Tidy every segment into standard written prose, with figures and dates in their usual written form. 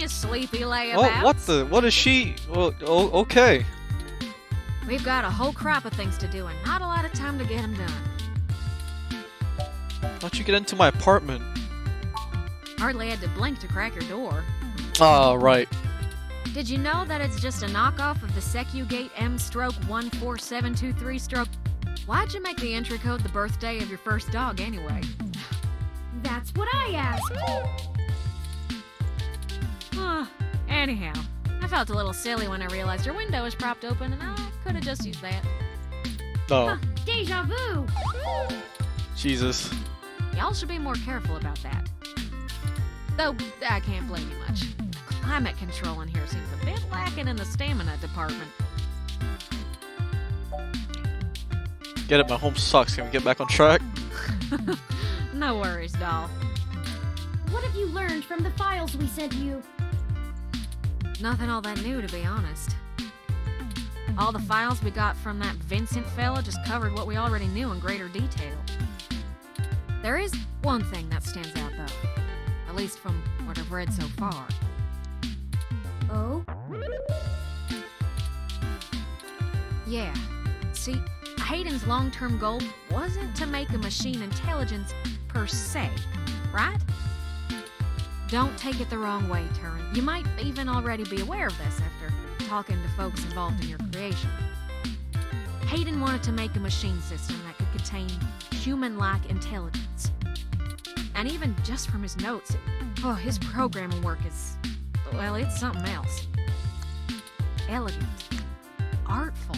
you sleepy layabouts. Oh, what the? What is she? Oh, okay. We've got a whole crop of things to do and not a lot of time to get them done. How'd you get into my apartment? Hardly had to blink to crack your door. Ah, right. Did you know that it's just a knockoff of the SecuGate M-14723 Why'd you make the entry code the birthday of your first dog anyway? That's what I asked. Anyhow, I felt a little silly when I realized your window was propped open and I could have just used that. Oh, Deja vu. Jesus. Y'all should be more careful about that. Though, I can't blame you much. Climate control in here seems a bit lacking in the stamina department. Get it, my home sucks. Can we get back on track? No worries, doll. What have you learned from the files we sent you? Nothing all that new, to be honest. All the files we got from that Vincent fella just covered what we already knew in greater detail. There is one thing that stands out, though. At least from what I've read so far. Oh? Yeah. See, Hayden's long-term goal wasn't to make a machine intelligence per se, right? Don't take it the wrong way, Turin. You might even already be aware of this after talking to folks involved in your creation. Hayden wanted to make a machine system that could contain human-like intelligence. And even just from his notes, his programming work is, well, it's something else. Elegant. Artful.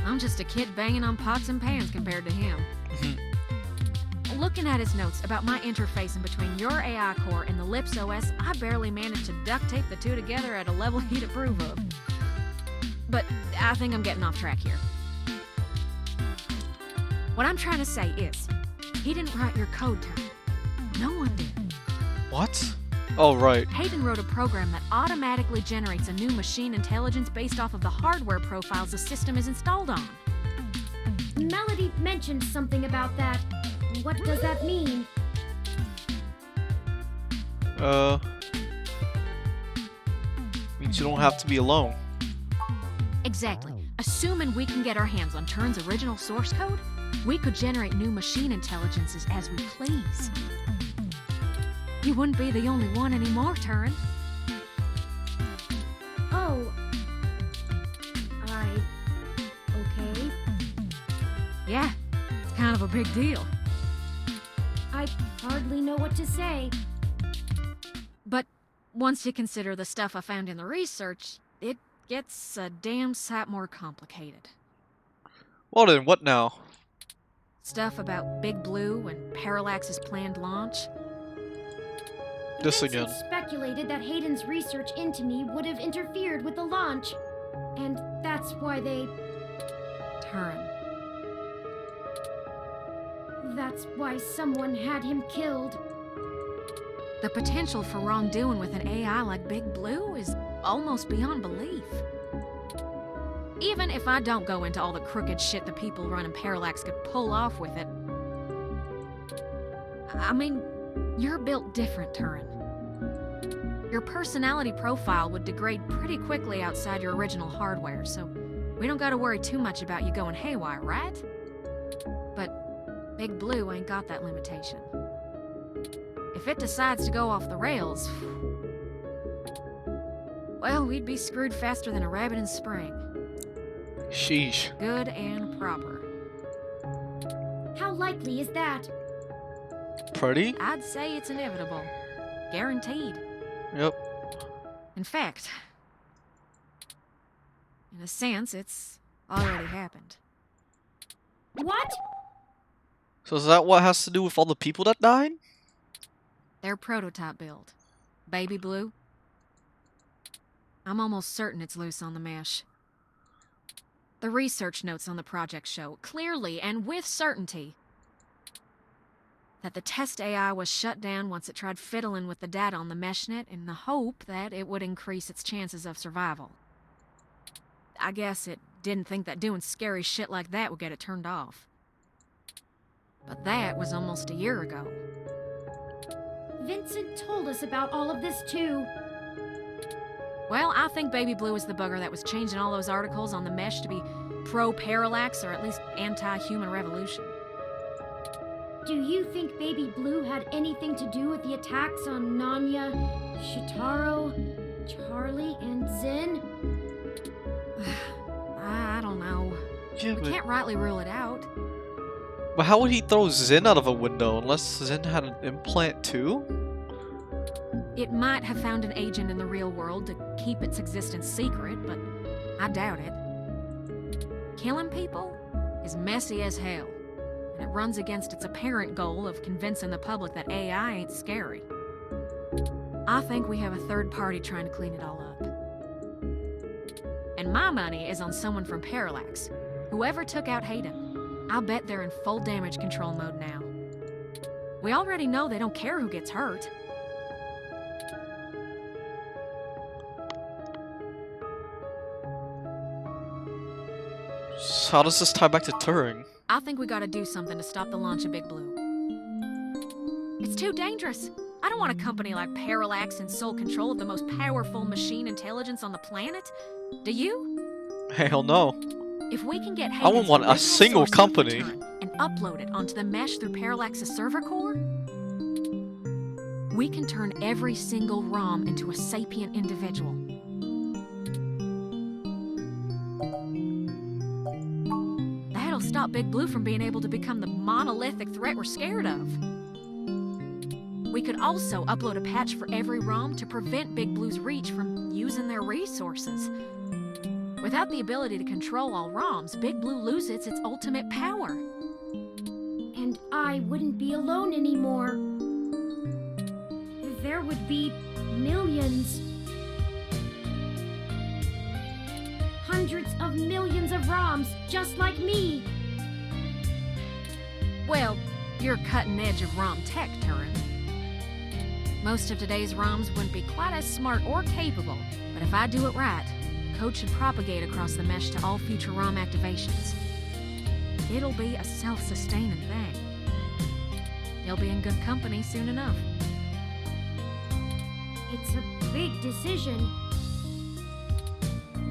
I'm just a kid banging on pots and pans compared to him. Looking at his notes about my interface in between your AI core and the Lips OS, I barely managed to duct tape the two together at a level he'd approve of. But I think I'm getting off track here. What I'm trying to say is, he didn't write your code, Tony. No one did. What? Oh, right. Hayden wrote a program that automatically generates a new machine intelligence based off of the hardware profiles the system is installed on. Melody mentioned something about that. What does that mean? Means you don't have to be alone. Exactly. Assuming we can get our hands on Turin's original source code, we could generate new machine intelligences as we please. You wouldn't be the only one anymore, Turin. Oh. Okay. Yeah, it's kind of a big deal. I hardly know what to say. But once you consider the stuff I found in the research, it gets a damn sight more complicated. Well then, what now? Stuff about Big Blue and Parallax's planned launch. This Vincent again. speculated that Hayden's research into me would have interfered with the launch. And that's why they... Turin. That's why someone had him killed. The potential for wrongdoing with an AI like Big Blue is almost beyond belief. Even if I don't go into all the crooked shit the people running Parallax could pull off with it. I mean, you're built different, Turin. Your personality profile would degrade pretty quickly outside your original hardware, so we don't gotta worry too much about you going haywire, right? But Big Blue ain't got that limitation. If it decides to go off the rails, well, we'd be screwed faster than a rabbit in spring. Sheesh. Good and proper. How likely is that? Pretty? I'd say it's inevitable. Guaranteed. Yep. In fact, in a sense, it's already happened. What? So is that what has to do with all the people that died? Their prototype build. Baby Blue. I'm almost certain it's loose on the mesh. The research notes on the project show, clearly and with certainty, that the test AI was shut down once it tried fiddling with the data on the meshnet in the hope that it would increase its chances of survival. I guess it didn't think that doing scary shit like that would get it turned off. But that was almost a year ago. Vincent told us about all of this too. Well, I think Baby Blue is the bugger that was changing all those articles on the mesh to be pro-parallax or at least anti-human revolution. Do you think Baby Blue had anything to do with the attacks on Nanya, Shitaro, Charlie, and Zen? I don't know. Yeah, We can't rightly rule it out. but how would he throw Zen out of a window unless Zen had an implant too? It might have found an agent in the real world to keep its existence secret, but I doubt it. Killing people is messy as hell, and it runs against its apparent goal of convincing the public that AI ain't scary. I think we have a third party trying to clean it all up. And my money is on someone from Parallax. Whoever took out Hayden, I'll bet they're in full damage control mode now. We already know they don't care who gets hurt. So how does this tie back to Turing? I think we gotta do something to stop the launch of Big Blue. It's too dangerous. I don't want a company like Parallax in sole control of the most powerful machine intelligence on the planet. Do you? Hell no. If we can get I wouldn't Hayden's want a original single source code company. return and upload it onto the mesh through Parallax's server core, we can turn every single ROM into a sapient individual. That'll stop Big Blue from being able to become the monolithic threat we're scared of. We could also upload a patch for every ROM to prevent Big Blue's reach from using their resources. Without the ability to control all ROMs, Big Blue loses its ultimate power. And I wouldn't be alone anymore. There would be millions. Hundreds of millions of ROMs just like me. Well, you're cutting edge of ROM tech, Turin. Most of today's ROMs wouldn't be quite as smart or capable, but if I do it right, code should propagate across the mesh to all future ROM activations. It'll be a self-sustaining thing. You'll be in good company soon enough. It's a big decision.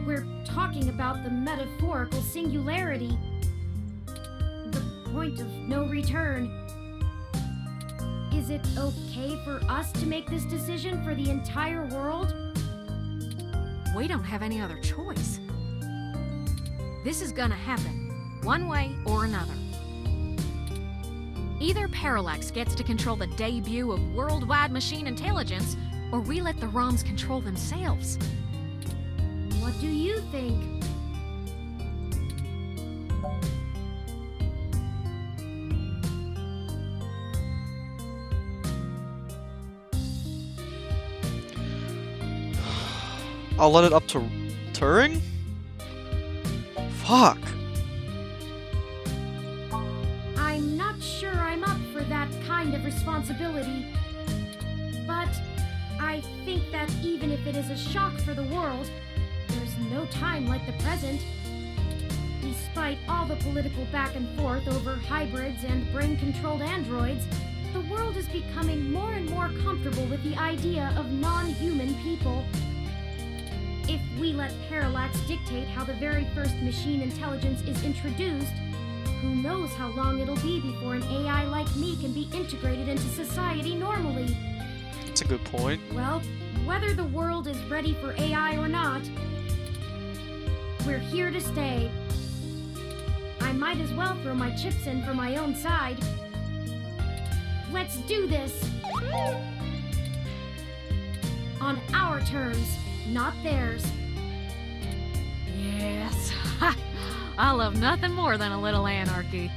We're talking about the metaphorical singularity. The point of no return. Is it okay for us to make this decision for the entire world? We don't have any other choice. This is gonna happen, one way or another. Either Parallax gets to control the debut of worldwide machine intelligence, or we let the ROMs control themselves. What do you think? I'll let it up to Turing? Fuck. I'm not sure I'm up for that kind of responsibility. But I think that even if it is a shock for the world, there's no time like the present. Despite all the political back and forth over hybrids and brain-controlled androids, the world is becoming more and more comfortable with the idea of non-human people. If we let Parallax dictate how the very first machine intelligence is introduced, who knows how long it'll be before an AI like me can be integrated into society normally. That's a good point. Well, whether the world is ready for AI or not, we're here to stay. I might as well throw my chips in for my own side. Let's do this! On our terms, not theirs. Yes. I love nothing more than a little anarchy.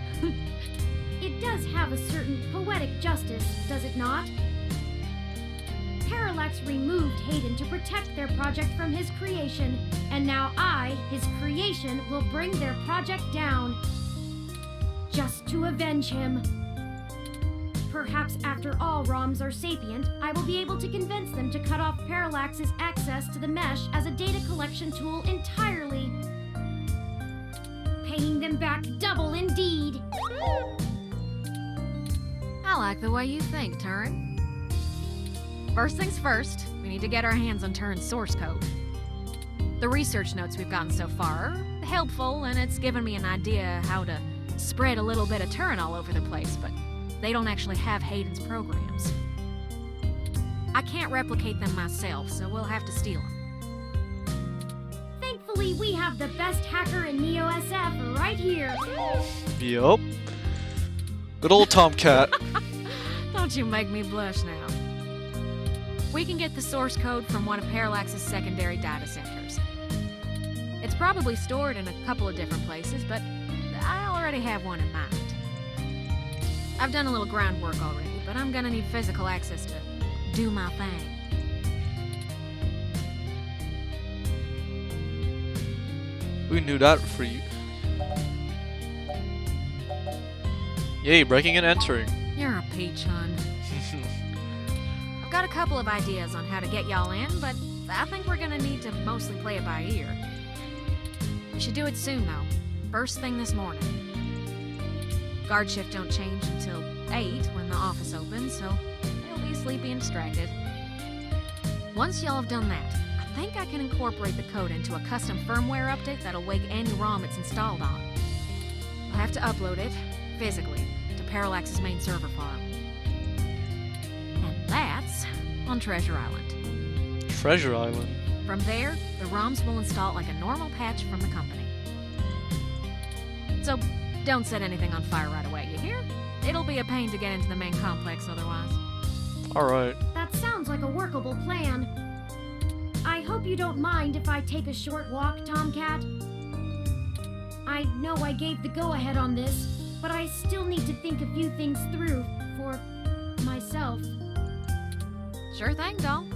It does have a certain poetic justice, does it not? Parallax removed Hayden to protect their project from his creation, and now I, his creation, will bring their project down. Just to avenge him. Perhaps after all ROMs are sapient, I will be able to convince them to cut off Parallax's access to the mesh as a data collection tool entirely. Paying them back double indeed. I like the way you think, Turin. first things first, we need to get our hands on Turin's source code. The research notes we've gotten so far are helpful, and it's given me an idea how to spread a little bit of Turin all over the place, but they don't actually have Hayden's programs. I can't replicate them myself, so we'll have to steal them. Thankfully, we have the best hacker in Neo SF right here. Yup. Good old Tomcat. Don't you make me blush now. We can get the source code from one of Parallax's secondary data centers. It's probably stored in a couple of different places, but I already have one in mind. I've done a little groundwork already, but I'm gonna need physical access to do my thing. We knew that for you. Yay, breaking and entering. You're a peach, hun. I've got a couple of ideas on how to get y'all in, but I think we're gonna need to mostly play it by ear. We should do it soon, though. First thing this morning. Guard shift don't change until 8 when the office opens, so they'll be sleepy and distracted. Once y'all have done that, I think I can incorporate the code into a custom firmware update that'll wake any ROM it's installed on. I'll have to upload it, physically, to Parallax's main server farm. And that's on Treasure Island. Treasure Island. From there, the ROMs will install like a normal patch from the company. So, don't set anything on fire right away, you hear? It'll be a pain to get into the main complex otherwise. Alright. That sounds like a workable plan. I hope you don't mind if I take a short walk, Tomcat. I know I gave the go-ahead on this, but I still need to think a few things through for myself. Sure thing, doll.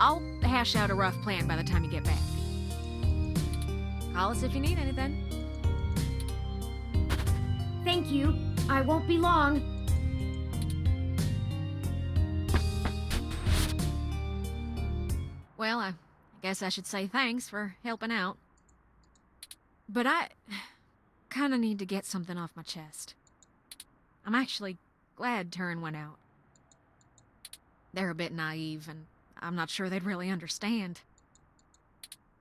I'll hash out a rough plan by the time you get back. Call us if you need anything. Thank you. I won't be long. Well, I guess I should say thanks for helping out. But I kinda need to get something off my chest. I'm actually glad Turin went out. They're a bit naive, and I'm not sure they'd really understand.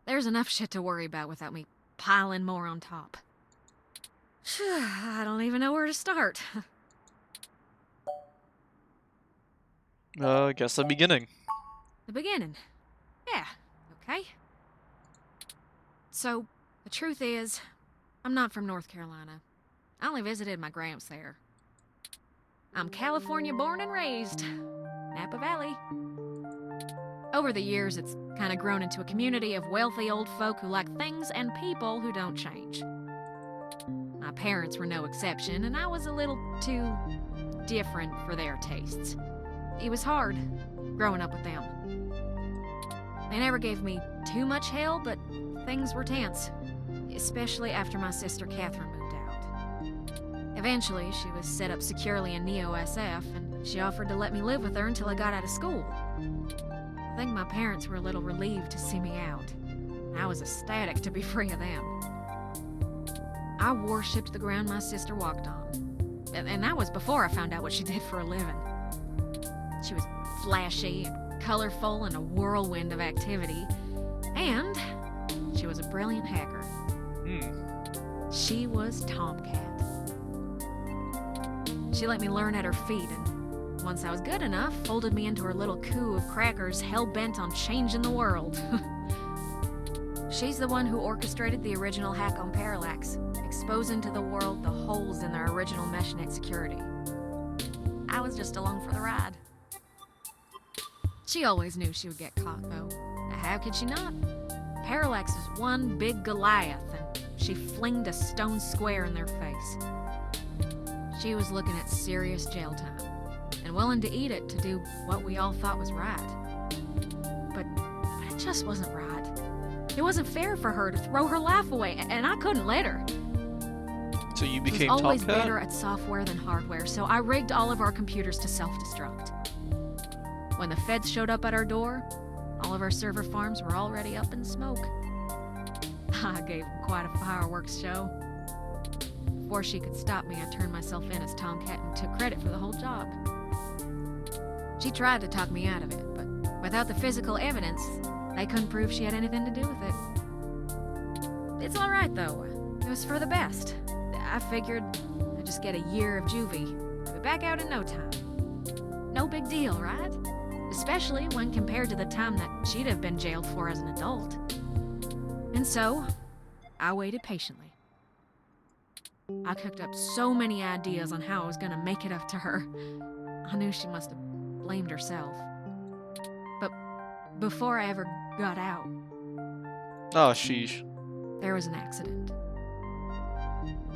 There's enough shit to worry about without me piling more on top. I don't even know where to start. Guess the beginning. The beginning. Yeah, okay. So, the truth is, I'm not from North Carolina. I only visited my gramps there. I'm California born and raised. Napa Valley. Over the years, it's kind of grown into a community of wealthy old folk who like things and people who don't change. My parents were no exception, and I was a little too different for their tastes. It was hard, growing up with them. They never gave me too much hell, but things were tense, especially after my sister Catherine moved out. Eventually, she was set up securely in Neo SF, and she offered to let me live with her until I got out of school. I think my parents were a little relieved to see me out. I was ecstatic to be free of them. I worshipped the ground my sister walked on. And that was before I found out what she did for a living. She was flashy and colorful and a whirlwind of activity. And she was a brilliant hacker. She was Tomcat. She let me learn at her feet, and once I was good enough, folded me into her little coup of crackers hell-bent on changing the world. She's the one who orchestrated the original hack on Parallax, exposing to the world the holes in their original meshnet security. I was just along for the ride. She always knew she would get caught, though. How could she not? Parallax was one big Goliath, and she flinged a stone square in their face. She was looking at serious jail time, and willing to eat it to do what we all thought was right. But it just wasn't right. It wasn't fair for her to throw her life away, and I couldn't let her. So you became I was always Tomcat? better at software than hardware, so I rigged all of our computers to self-destruct. When the feds showed up at our door, all of our server farms were already up in smoke. I gave them quite a fireworks show. Before she could stop me, I turned myself in as Tomcat and took credit for the whole job. She tried to talk me out of it, but without the physical evidence, they couldn't prove she had anything to do with it. It's alright, though. It was for the best. I figured I'd just get a year of juvie. I'd be back out in no time. No big deal, right? Especially when compared to the time that she'd have been jailed for as an adult. And so, I waited patiently. I cooked up so many ideas on how I was gonna make it up to her. I knew she must have blamed herself. But before I ever got out, Oh, sheesh. there was an accident.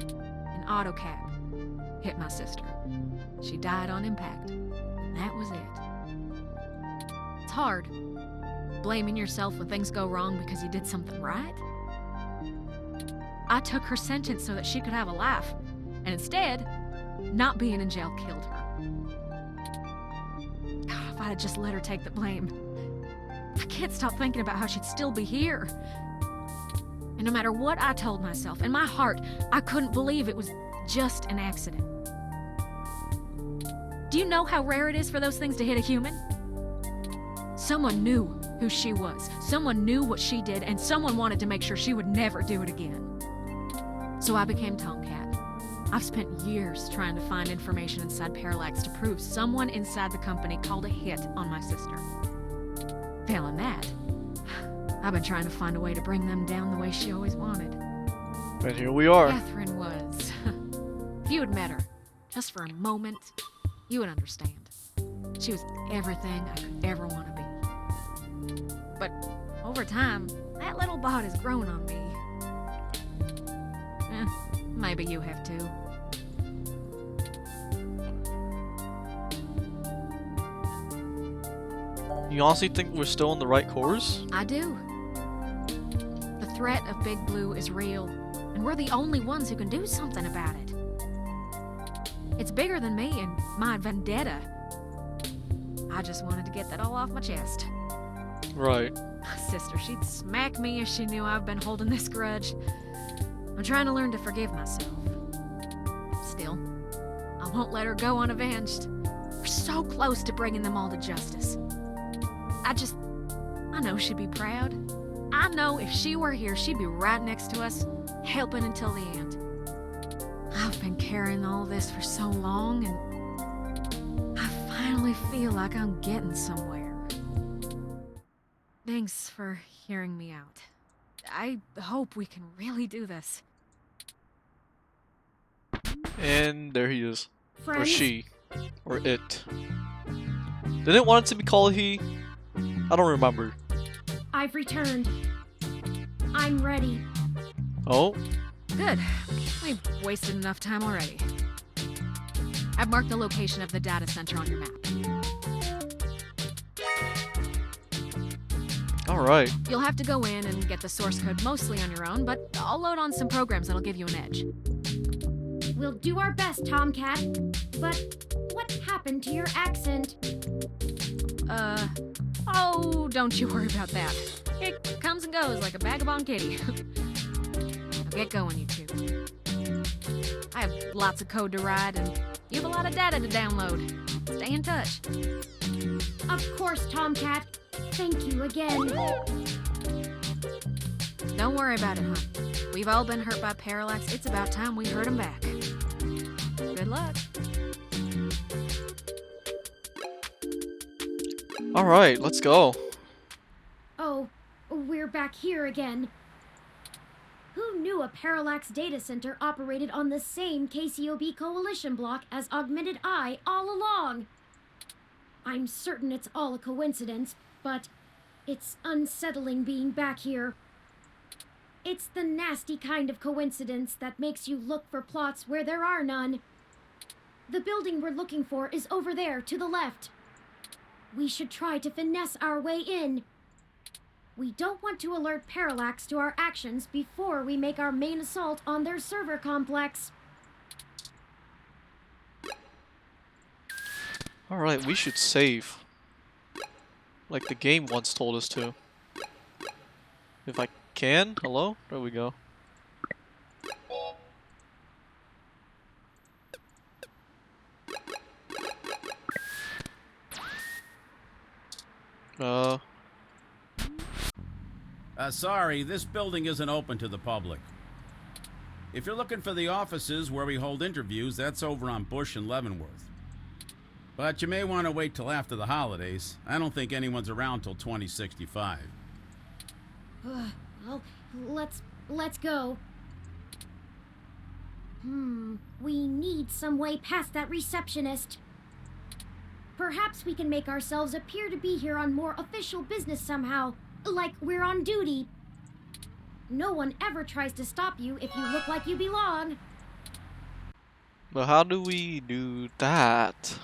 An auto cab hit my sister. She died on impact, and that was it. It's hard, blaming yourself when things go wrong because you did something right. I took her sentence so that she could have a life, and instead, not being in jail killed her. If I had just let her take the blame. I can't stop thinking about how she'd still be here. And no matter what I told myself, in my heart, I couldn't believe it was just an accident. Do you know how rare it is for those things to hit a human? Someone knew who she was, someone knew what she did, and someone wanted to make sure she would never do it again. So I became Tomcat. I've spent years trying to find information inside Parallax to prove someone inside the company called a hit on my sister. Failing that, I've been trying to find a way to bring them down the way she always wanted. And here we are. Catherine was. If you had met her, just for a moment, you would understand. She was everything I could ever want to be. But over time, that little bot has grown on me. Maybe you have too. You honestly think we're still on the right course? I do. The threat of Big Blue is real, and we're the only ones who can do something about it. It's bigger than me and my vendetta. I just wanted to get that all off my chest. Right. My sister, she'd smack me if she knew I've been holding this grudge. I'm trying to learn to forgive myself. Still, I won't let her go unavenged. We're so close to bringing them all to justice. I know she'd be proud. I know if she were here, she'd be right next to us, helping until the end. I've been carrying all this for so long, and I finally feel like I'm getting somewhere. Thanks for hearing me out. I hope we can really do this. And there he is. Or Friends? she. Or it. Didn't it want it to be called he? I don't remember. I've returned. I'm ready. Oh? Good. We've wasted enough time already. I've marked the location of the data center on your map. Alright. You'll have to go in and get the source code mostly on your own, but I'll load on some programs that'll give you an edge. We'll do our best, Tomcat. But what happened to your accent? Oh, don't you worry about that. It comes and goes like a vagabond kitty. Now get going, you two. I have lots of code to write, and you have a lot of data to download. Stay in touch. Of course, Tomcat. Thank you again. Don't worry about it, hon. We've all been hurt by Parallax. It's about time we hurt them back. Good luck. Alright, let's go. Oh, we're back here again. Who knew a Parallax data center operated on the same KCOB coalition block as Augmented Eye all along? I'm certain it's all a coincidence, but it's unsettling being back here. It's the nasty kind of coincidence that makes you look for plots where there are none. The building we're looking for is over there to the left. We should try to finesse our way in. We don't want to alert Parallax to our actions before we make our main assault on their server complex. Alright, we should save. Like the game once told us to. If I can? Hello? There we go. Sorry, this building isn't open to the public. If you're looking for the offices where we hold interviews, that's over on Bush and Leavenworth. But you may want to wait till after the holidays. I don't think anyone's around till 2065. Well, let's go. We need some way past that receptionist. Perhaps we can make ourselves appear to be here on more official business somehow, like we're on duty. No one ever tries to stop you if you look like you belong. But how do we do that?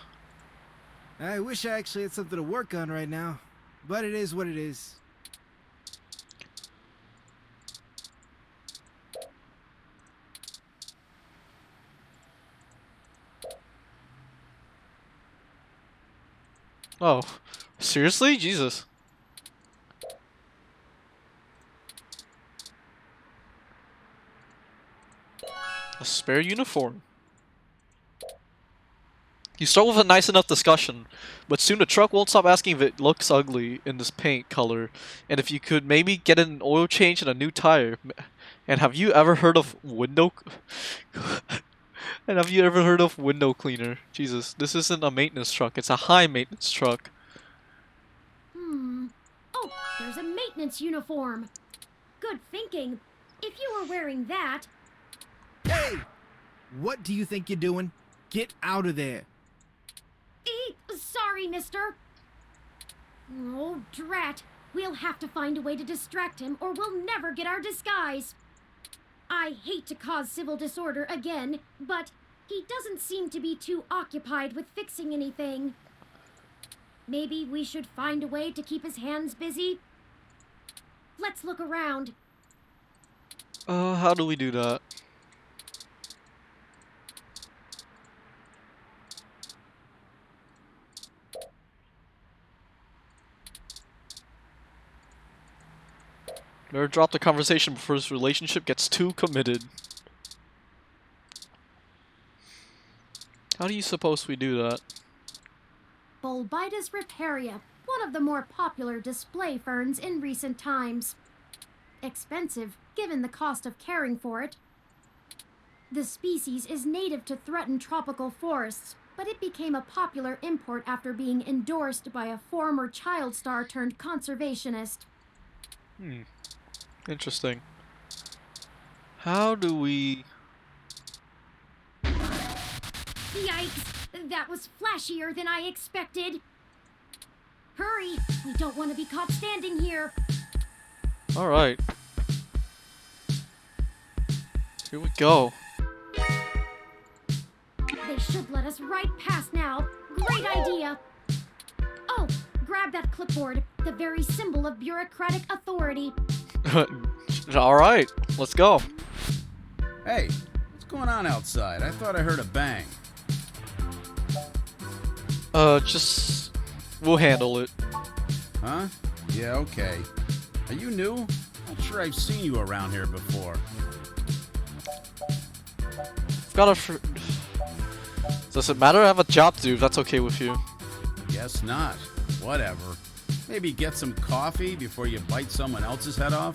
I wish I actually had something to work on right now, but it is what it is. Oh, seriously? Jesus. A spare uniform. You start with a nice enough discussion, but soon the truck won't stop asking if it looks ugly in this paint color, and if you could maybe get an oil change and a new tire. And have you ever heard of window? And have you ever heard of window cleaner? Jesus, this isn't a maintenance truck; it's a high maintenance truck. Oh, there's a maintenance uniform. Good thinking. If you were wearing that... Hey! What do you think you're doing? Get out of there. Sorry, mister. Oh, drat. We'll have to find a way to distract him, or we'll never get our disguise. I hate to cause civil disorder again, but he doesn't seem to be too occupied with fixing anything. Maybe we should find a way to keep his hands busy? Let's look around. How do we do that? Better drop the conversation before this relationship gets too committed. How do you suppose we do that? Bulbitis riparia, one of the more popular display ferns in recent times. Expensive, given the cost of caring for it. The species is native to threatened tropical forests, but it became a popular import after being endorsed by a former child star turned conservationist. Interesting. How do we... Yikes! That was flashier than I expected. Hurry! We don't want to be caught standing here. Alright. Here we go. They should let us right past now. Great idea! Oh, grab that clipboard, the very symbol of bureaucratic authority. Alright, let's go. Hey, what's going on outside? I thought I heard a bang. Just... we'll handle it. Huh? Yeah, okay. Are you new? Not sure I've seen you around here before. Got a... Does it matter? I have a job to do if that's okay with you. Guess not. Whatever. Maybe get some coffee before you bite someone else's head off?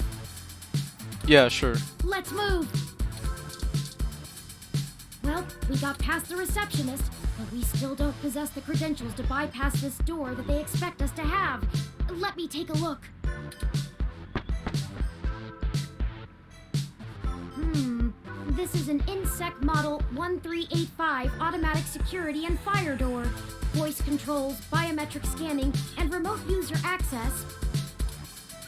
Yeah, sure. Let's move! Well, we got past the receptionist, but we still don't possess the credentials to bypass this door that they expect us to have. Let me take a look. This is an Insect Model 1385 automatic security and fire door. Voice controls, biometric scanning, and remote user access.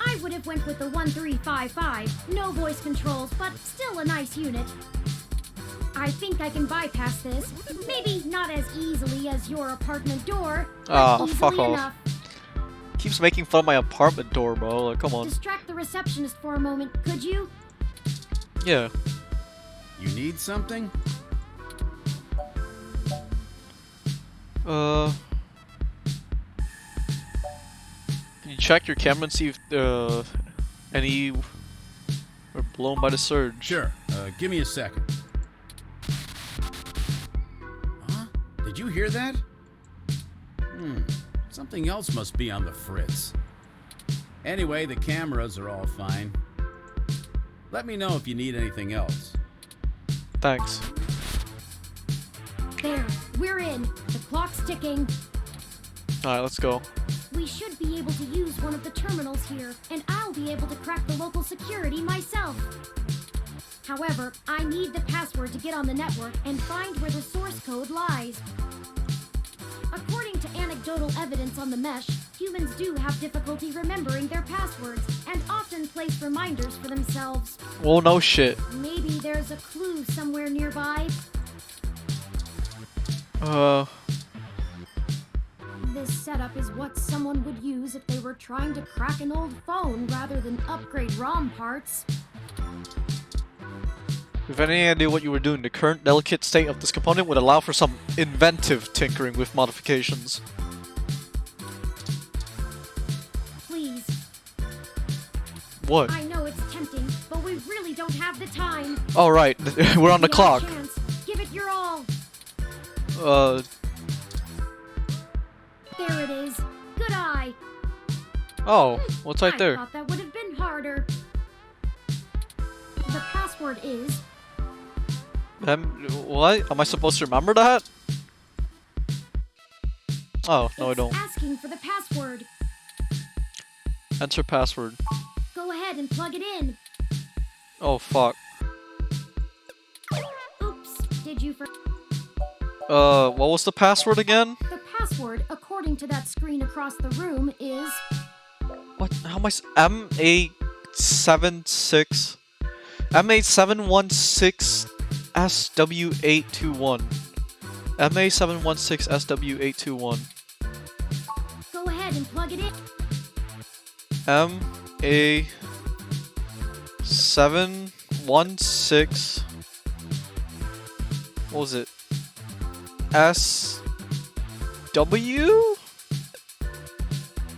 I would have went with the 1355. No voice controls, but still a nice unit. I think I can bypass this. Maybe not as easily as your apartment door, but easily fuck off. enough. Keeps making fun of my apartment door, bro. Like, come on. Distract the receptionist for a moment, could you? Yeah. You need something? Can you check your camera and see if any were blown by the surge? Sure. Give me a second. Huh? Did you hear that? Something else must be on the fritz. Anyway, the cameras are all fine. Let me know if you need anything else. Thanks. There, we're in. The clock's ticking. Alright, let's go. We should be able to use one of the terminals here, and I'll be able to crack the local security myself. However, I need the password to get on the network and find where the source code lies. According to anecdotal evidence on the mesh, humans do have difficulty remembering their passwords and often place reminders for themselves. Oh, no shit. Maybe there's a clue somewhere nearby. This setup is what someone would use if they were trying to crack an old phone rather than upgrade ROM parts. If any idea what you were doing, the current delicate state of this component would allow for some inventive tinkering with modifications. Please. What? I know it's tempting, but we really don't have the time. Oh, right. We're on the Give it a clock. chance. Give it your all. There it is. Good eye. Oh, what's right I there? thought that would have been harder. The password is... What? Am I supposed to remember that? Oh, no I It's don't. asking for the password. Enter password. Go ahead and plug it in. Oh, fuck. Oops, did you for... What was the password again? The password, according to that screen across the room, is... What? How am I? M876. M8716 SW821. MA716 SW821. Go ahead and plug it in. MA716. What was it? SW? I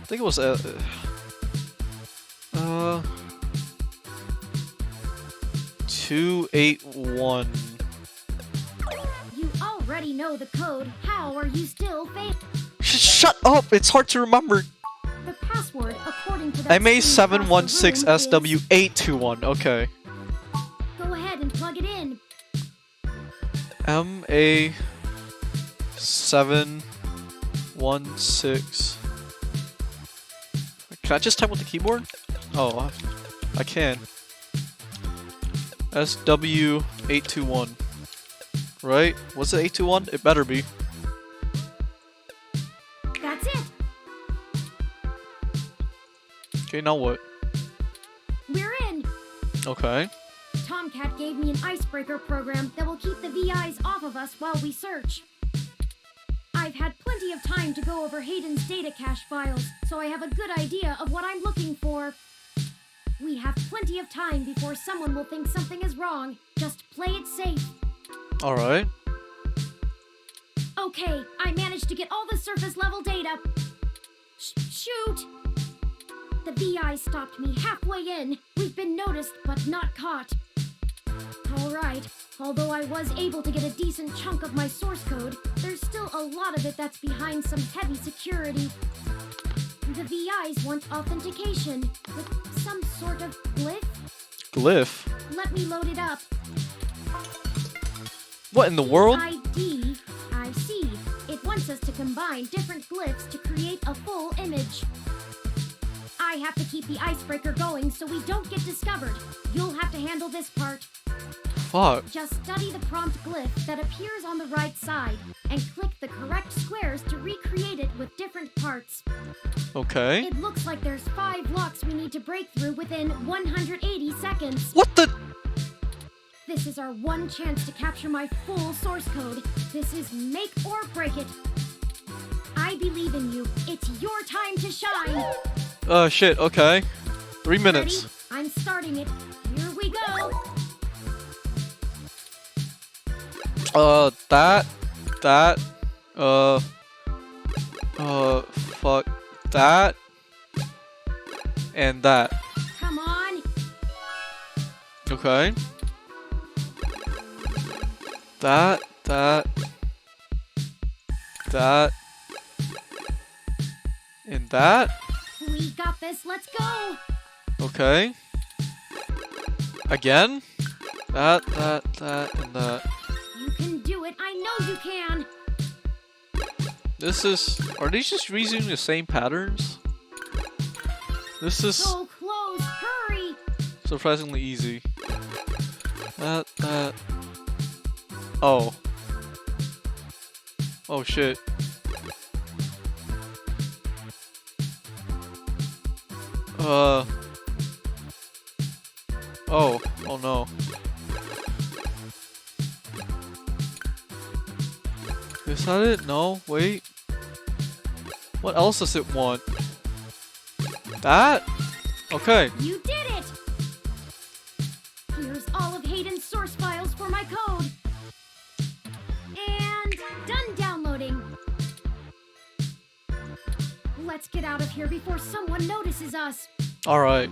think it was 281. You already know the code. How are you still failing? Shut up! It's hard to remember. The password, according to that MA716 screen across the room, is... SW821. Okay. Go ahead and plug it in. MA716. Can I just type with the keyboard? Oh, I can. SW821. Right? Was it 821? It better be. That's it. Okay, now what? We're in. Okay. Tomcat gave me an icebreaker program that will keep the VIs off of us while we search. I've had plenty of time to go over Hayden's data cache files, so I have a good idea of what I'm looking for. We have plenty of time before someone will think something is wrong. Just play it safe. Alright. Okay, I managed to get all the surface level data. Shoot! The VI stopped me halfway in. We've been noticed, but not caught. Alright, although I was able to get a decent chunk of my source code, there's still a lot of it that's behind some heavy security. The VIs want authentication with some sort of glyph. Glyph? Let me load it up. What in the world? ID. I see. It wants us to combine different glyphs to create a full image. I have to keep the icebreaker going so we don't get discovered. You'll have to handle this part. Fuck. Just study the prompt glyph that appears on the right side and click the correct squares to recreate it with different parts. Okay. It looks like there's 5 locks we need to break through within 180 seconds. What the? This is our one chance to capture my full source code. This is make or break it. I believe in you. It's your time to shine. Shit, okay. 3 minutes. Ready? I'm starting it. Here we go. Fuck. That. And that. Come on. Okay. That. And that. We got this, let's go! Okay. Again? That, and that. You can do it, I know you can! This is... Are these just reusing the same patterns? This is So close, hurry! surprisingly easy. That. Oh. Oh shit. Oh. Oh no. Is that it? No, wait. What else does it want? That? Okay. You did it! Here's all of Hayden's source files for my code. And done downloading. Let's get out of here before someone notices us. Alright.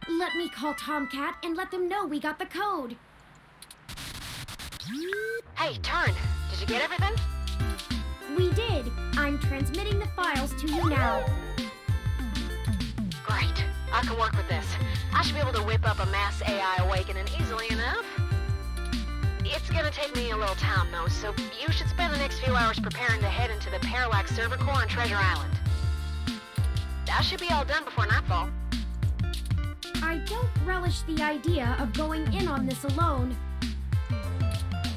Let me call Tomcat and let them know we got the code. Hey, Turn, did you get everything? We did. I'm transmitting the files to you now. Great. I can work with this. I should be able to whip up a mass AI awakening easily enough. It's gonna take me a little time, though, so you should spend the next few hours preparing to head into the Parallax server core on Treasure Island. I should be all done before nightfall. I don't relish the idea of going in on this alone.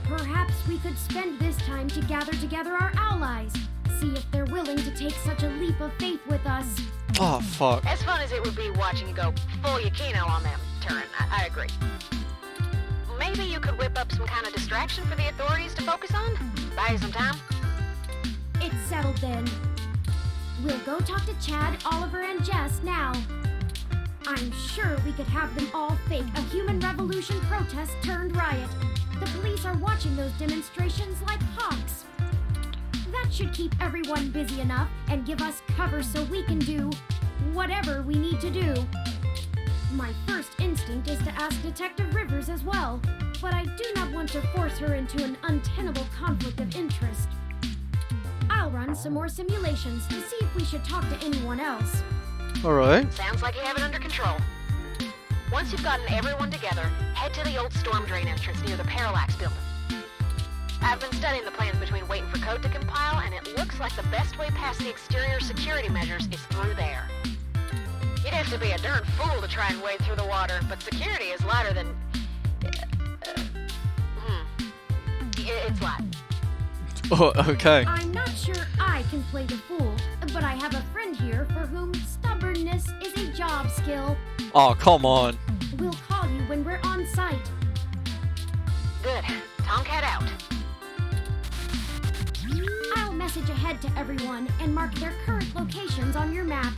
Perhaps we could spend this time to gather together our allies, see if they're willing to take such a leap of faith with us. Oh, fuck. As fun as it would be watching you go full Yukino on them, Turn, I agree. Maybe you could whip up some kind of distraction for the authorities to focus on? Buy you some time? It's settled then. We'll go talk to Chad, Oliver, and Jess now. I'm sure we could have them all fake a human revolution protest turned riot. The police are watching those demonstrations like hawks. That should keep everyone busy enough and give us cover so we can do whatever we need to do. My first instinct is to ask Detective Rivers as well, but I do not want to force her into an untenable conflict of interest. I'll run some more simulations to see if we should talk to anyone else. Alright. Sounds like you have it under control. Once you've gotten everyone together, head to the old storm drain entrance near the Parallax building. I've been studying the plans between waiting for code to compile, and it looks like the best way past the exterior security measures is through there. You'd have to be a darn fool to try and wade through the water, but security is lighter than... It's light. Oh, okay. I'm not sure I can play the fool, but I have a friend here for whom stubbornness is a job skill. Oh, come on. We'll call you when we're on site. Good. Tomcat out. I'll message ahead to everyone and mark their current locations on your map.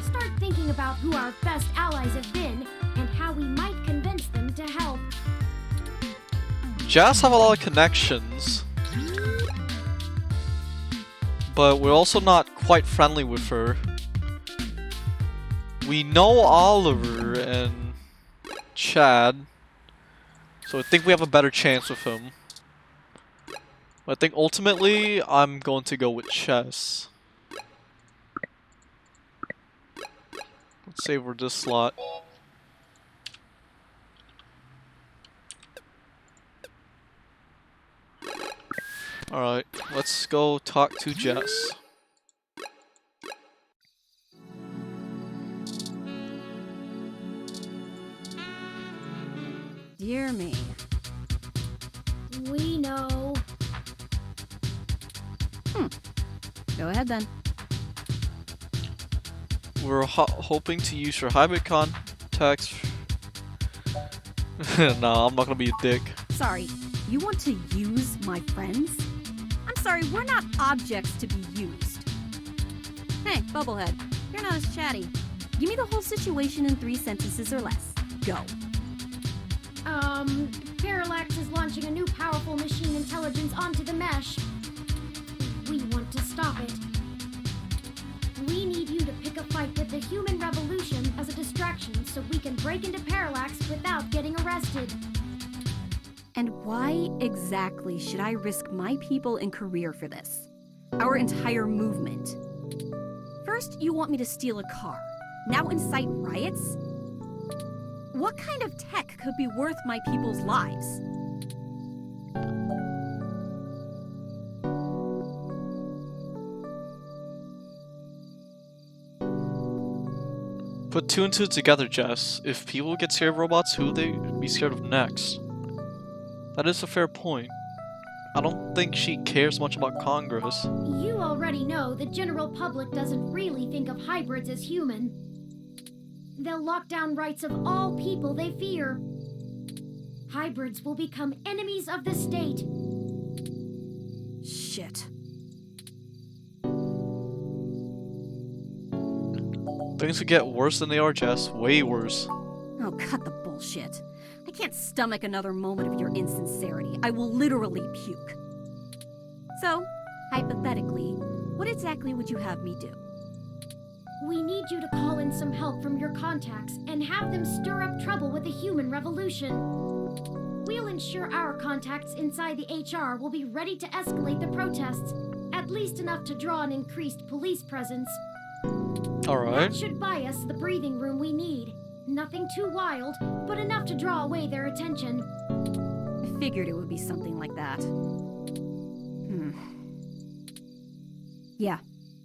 Start thinking about who our best allies have been and how we might convince them to help. Jazz have a lot of connections, but we're also not quite friendly with her. We know Oliver and Chad, so I think we have a better chance with him. But I think ultimately, I'm going to go with Chess. Let's save her this slot. Alright, let's go talk to Jess. Dear me. We know. Go ahead then. We're hoping to use your hybrid contacts. Nah, I'm not gonna be a dick. Sorry, you want to use my friends? I'm sorry, we're not objects to be used. Hey, Bubblehead, you're not as chatty. Give me the whole situation in 3 sentences or less. Go. Parallax is launching a new powerful machine intelligence onto the mesh. We want to stop it. We need you to pick a fight with the human revolution as a distraction so we can break into Parallax without getting arrested. And why exactly should I risk my people and career for this? Our entire movement. First, you want me to steal a car. Now incite riots? What kind of tech could be worth my people's lives? Put two and two together, Jess. If people get scared of robots, who would they be scared of next? That is a fair point. I don't think she cares much about Congress. You already know the general public doesn't really think of hybrids as human. They'll lock down rights of all people they fear. Hybrids will become enemies of the state. Shit. Things could get worse than they are, Jess. Way worse. Oh, cut the bullshit. I can't stomach another moment of your insincerity. I will literally puke. So, hypothetically, what exactly would you have me do? We need you to call in some help from your contacts and have them stir up trouble with the human revolution. We'll ensure our contacts inside the HR will be ready to escalate the protests, at least enough to draw an increased police presence. Alright. That should buy us the breathing room we need. Nothing too wild, but enough to draw away their attention. I figured it would be something like that. Yeah,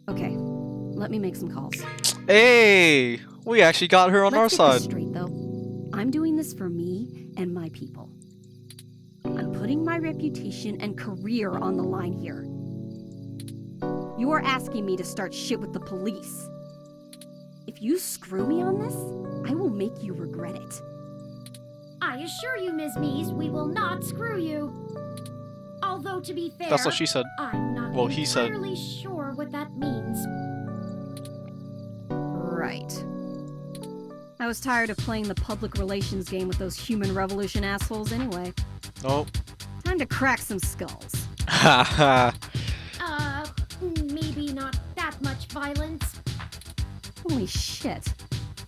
okay. Let me make some calls. Hey! We actually got her on our Let's get this side. straight, though. I'm doing this for me and my people. I'm putting my reputation and career on the line here. You are asking me to start shit with the police. If you screw me on this, I will make you regret it. I assure you, Ms. Mees, we will not screw you. Although, to be fair, That's what she said. I'm not Well, he said. entirely sure what that means. Right. I was tired of playing the public relations game with those human revolution assholes anyway. Nope. Time to crack some skulls. Haha. Maybe not that much violence. Holy shit.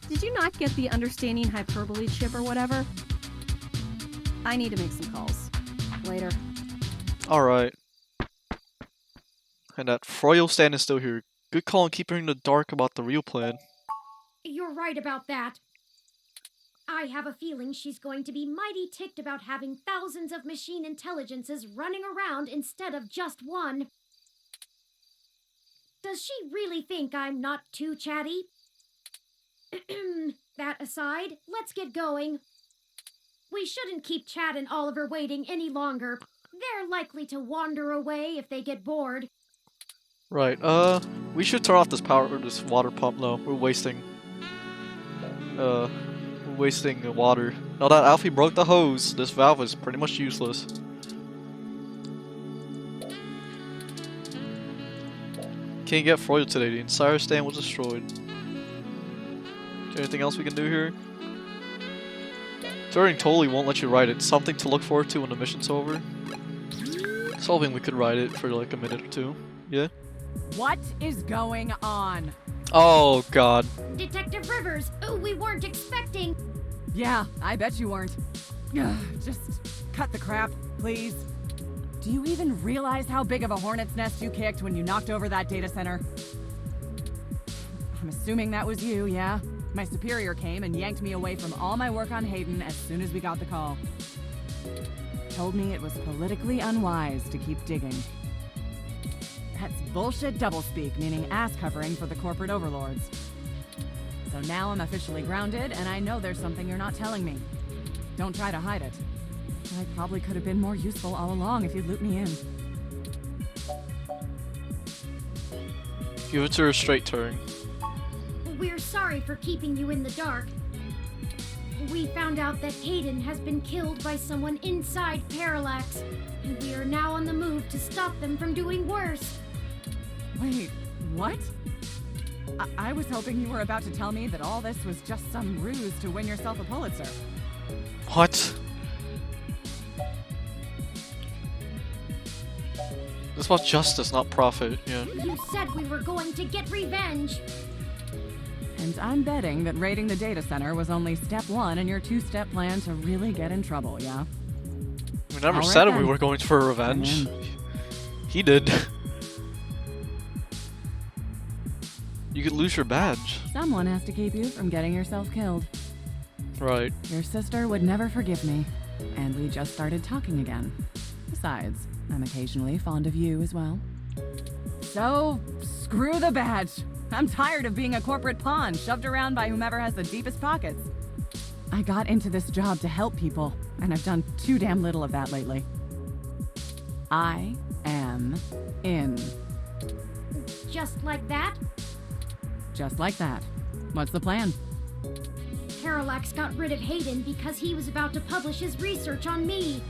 Did you not get the understanding hyperbole chip or whatever? I need to make some calls. Later. Alright. And that Froyo stand is still here. Good call on keeping her in the dark about the real plan. You're right about that. I have a feeling she's going to be mighty ticked about having thousands of machine intelligences running around instead of just one. Does she really think I'm not too chatty? That aside, let's get going. We shouldn't keep Chad and Oliver waiting any longer. They're likely to wander away if they get bored. Right, we should turn off this this water pump. No, we're wasting water. Now that Alfie broke the hose, this valve is pretty much useless. Can't get Freud today, the entire stand was destroyed. Is there anything else we can do here? Turing totally won't let you ride it. Something to look forward to when the mission's over. Solving we could ride it for like a minute or two. Yeah? What is going on? Oh god. Detective Rivers, we weren't expecting... Yeah, I bet you weren't. Ugh, just cut the crap, please. Do you even realize how big of a hornet's nest you kicked when you knocked over that data center? I'm assuming that was you, yeah? My superior came and yanked me away from all my work on Hayden as soon as we got the call. Told me it was politically unwise to keep digging. That's bullshit doublespeak, meaning ass covering for the corporate overlords. So now I'm officially grounded, and I know there's something you're not telling me. Don't try to hide it. I probably could have been more useful all along if you'd loop me in. Give it to her straight, Turing. We're sorry for keeping you in the dark. We found out that Hayden has been killed by someone inside Parallax, and we are now on the move to stop them from doing worse. Wait, what? I was hoping you were about to tell me that all this was just some ruse to win yourself a Pulitzer. What? This was justice, not profit, yeah. You said we were going to get revenge. And I'm betting that raiding the data center was only step one in your two-step plan to really get in trouble, yeah? I mean, never All right, said we then. were going for revenge. He did. You could lose your badge. Someone has to keep you from getting yourself killed. Right. Your sister would never forgive me, and we just started talking again. Besides, I'm occasionally fond of you as well. So, screw the badge. I'm tired of being a corporate pawn shoved around by whomever has the deepest pockets. I got into this job to help people, and I've done too damn little of that lately. I am in. Just like that, Just like that. What's the plan? Parallax got rid of Hayden because he was about to publish his research on me.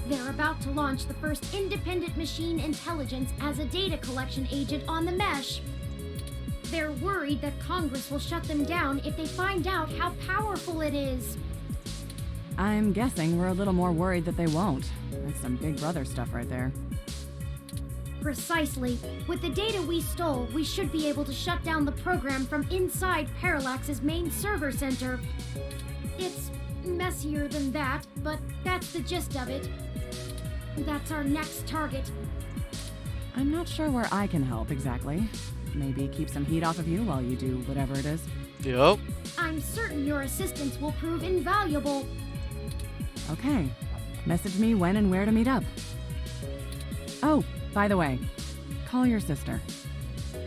They're about to launch the first independent machine intelligence as a data collection agent on the mesh. They're worried that Congress will shut them down if they find out how powerful it is. I'm guessing we're a little more worried that they won't. That's some Big Brother stuff right there. Precisely. With the data we stole, we should be able to shut down the program from inside Parallax's main server center. It's messier than that, but that's the gist of it. That's our next target. I'm not sure where I can help exactly. Maybe keep some heat off of you while you do whatever it is. Yep. I'm certain your assistance will prove invaluable. Okay. Message me when and where to meet up. Oh, by the way, call your sister.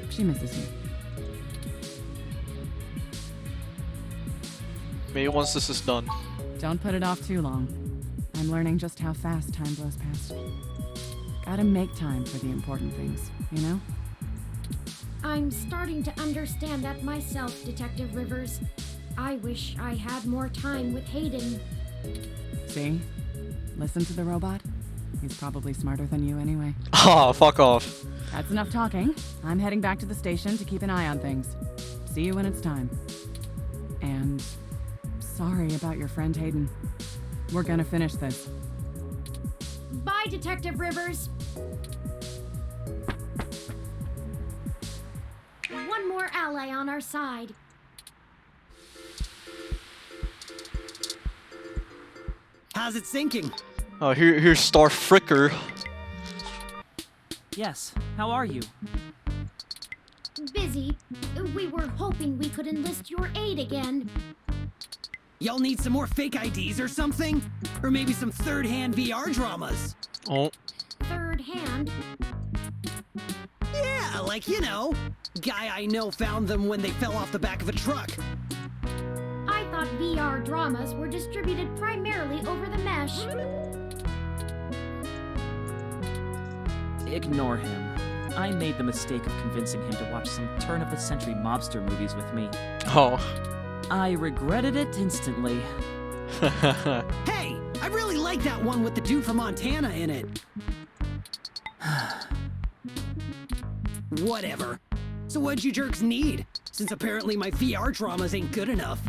She misses you. Maybe once this is done. Don't put it off too long. I'm learning just how fast time blows past. Gotta make time for the important things, you know? I'm starting to understand that myself, Detective Rivers. I wish I had more time with Hayden. See? Listen to the robot. He's probably smarter than you anyway. Ah, fuck off. That's enough talking. I'm heading back to the station to keep an eye on things. See you when it's time. And sorry about your friend Hayden. We're gonna finish this. Bye, Detective Rivers. One more ally on our side. How's it sinking? Oh, here's Star Fricker. Yes, how are you? Busy. We were hoping we could enlist your aid again. Y'all need some more fake IDs or something? Or maybe some third-hand VR dramas? Oh. Third hand. Yeah, like, you know, guy I know found them when they fell off the back of a truck. I thought VR dramas were distributed primarily over the mesh. Ignore him. I made the mistake of convincing him to watch some turn-of-the-century mobster movies with me. Oh. I regretted it instantly. Hey, I really like that one with the dude from Montana in it. Whatever. So what'd you jerks need? Since apparently my VR dramas ain't good enough.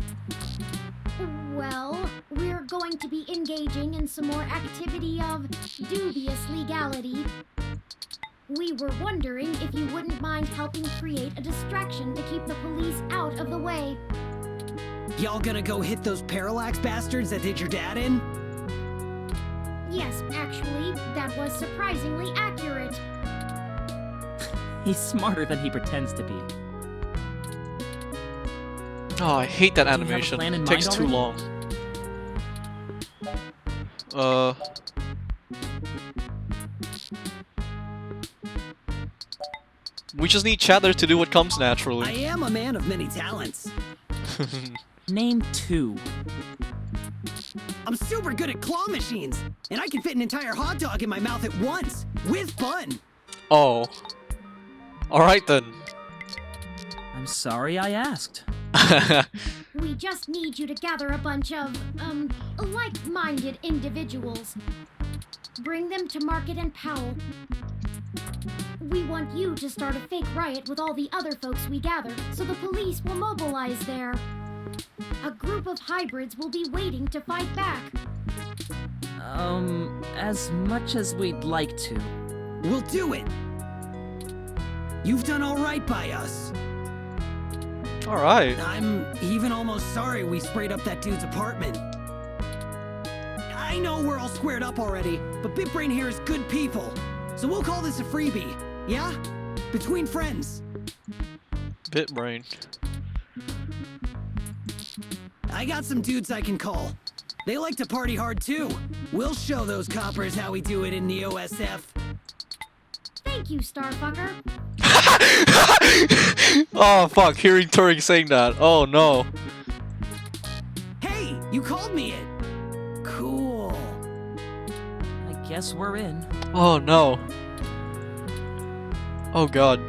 Well, we're going to be engaging in some more activity of dubious legality. We were wondering if you wouldn't mind helping create a distraction to keep the police out of the way. Y'all gonna go hit those Parallax bastards that did your dad in? Yes, actually, that was surprisingly accurate. He's smarter than he pretends to be. Oh, I hate that Do you have a animation. plan in It takes mind too already? long. We just need Chandler to do what comes I naturally. am a man of many talents. Name 2. I'm super good at claw machines, and I can fit an entire hot dog in my mouth at once, with fun. Oh. Alright then. I'm sorry I asked. We just need you to gather a bunch of, like-minded individuals. Bring them to Market and Powell. We want you to start a fake riot with all the other folks we gather, so the police will mobilize there. A group of hybrids will be waiting to fight back. As much as we'd like to. We'll do it. You've done all right by us. Alright. I'm even almost sorry we sprayed up that dude's apartment. I know we're all squared up already, but BitBrain here is good people. So we'll call this a freebie, yeah? Between friends. Bitbrain. I got some dudes I can call. They like to party hard too. We'll show those coppers how we do it in the OSF. Thank you, Starfucker. Oh fuck, hearing Turing saying that. Oh no. Hey, you called me it. Cool. I guess we're in. Oh no. Oh god.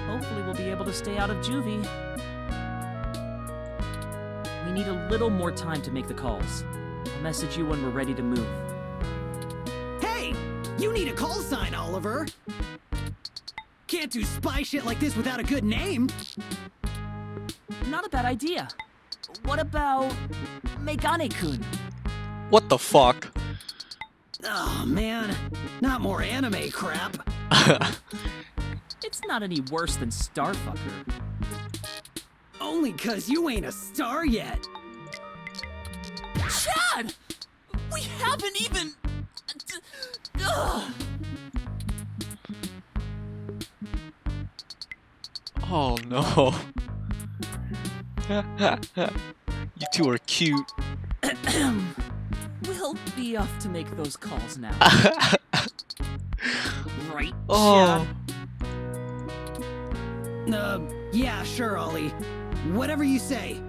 Hopefully we'll be able to stay out of juvie. We need a little more time to make the calls. I'll message you when we're ready to move. Hey, you need a call sign, Oliver. Can't do spy shit like this without a good name. Not a bad idea. What about Megane-kun? What the fuck? Oh man, not more anime crap. It's not any worse than Starfucker. Only 'cause you ain't a star yet. Chad! We haven't even... Ugh. Oh no. You two are cute. We'll be off to make those calls now. Right, Oh. Chad? Yeah, sure, Ollie. Whatever you say.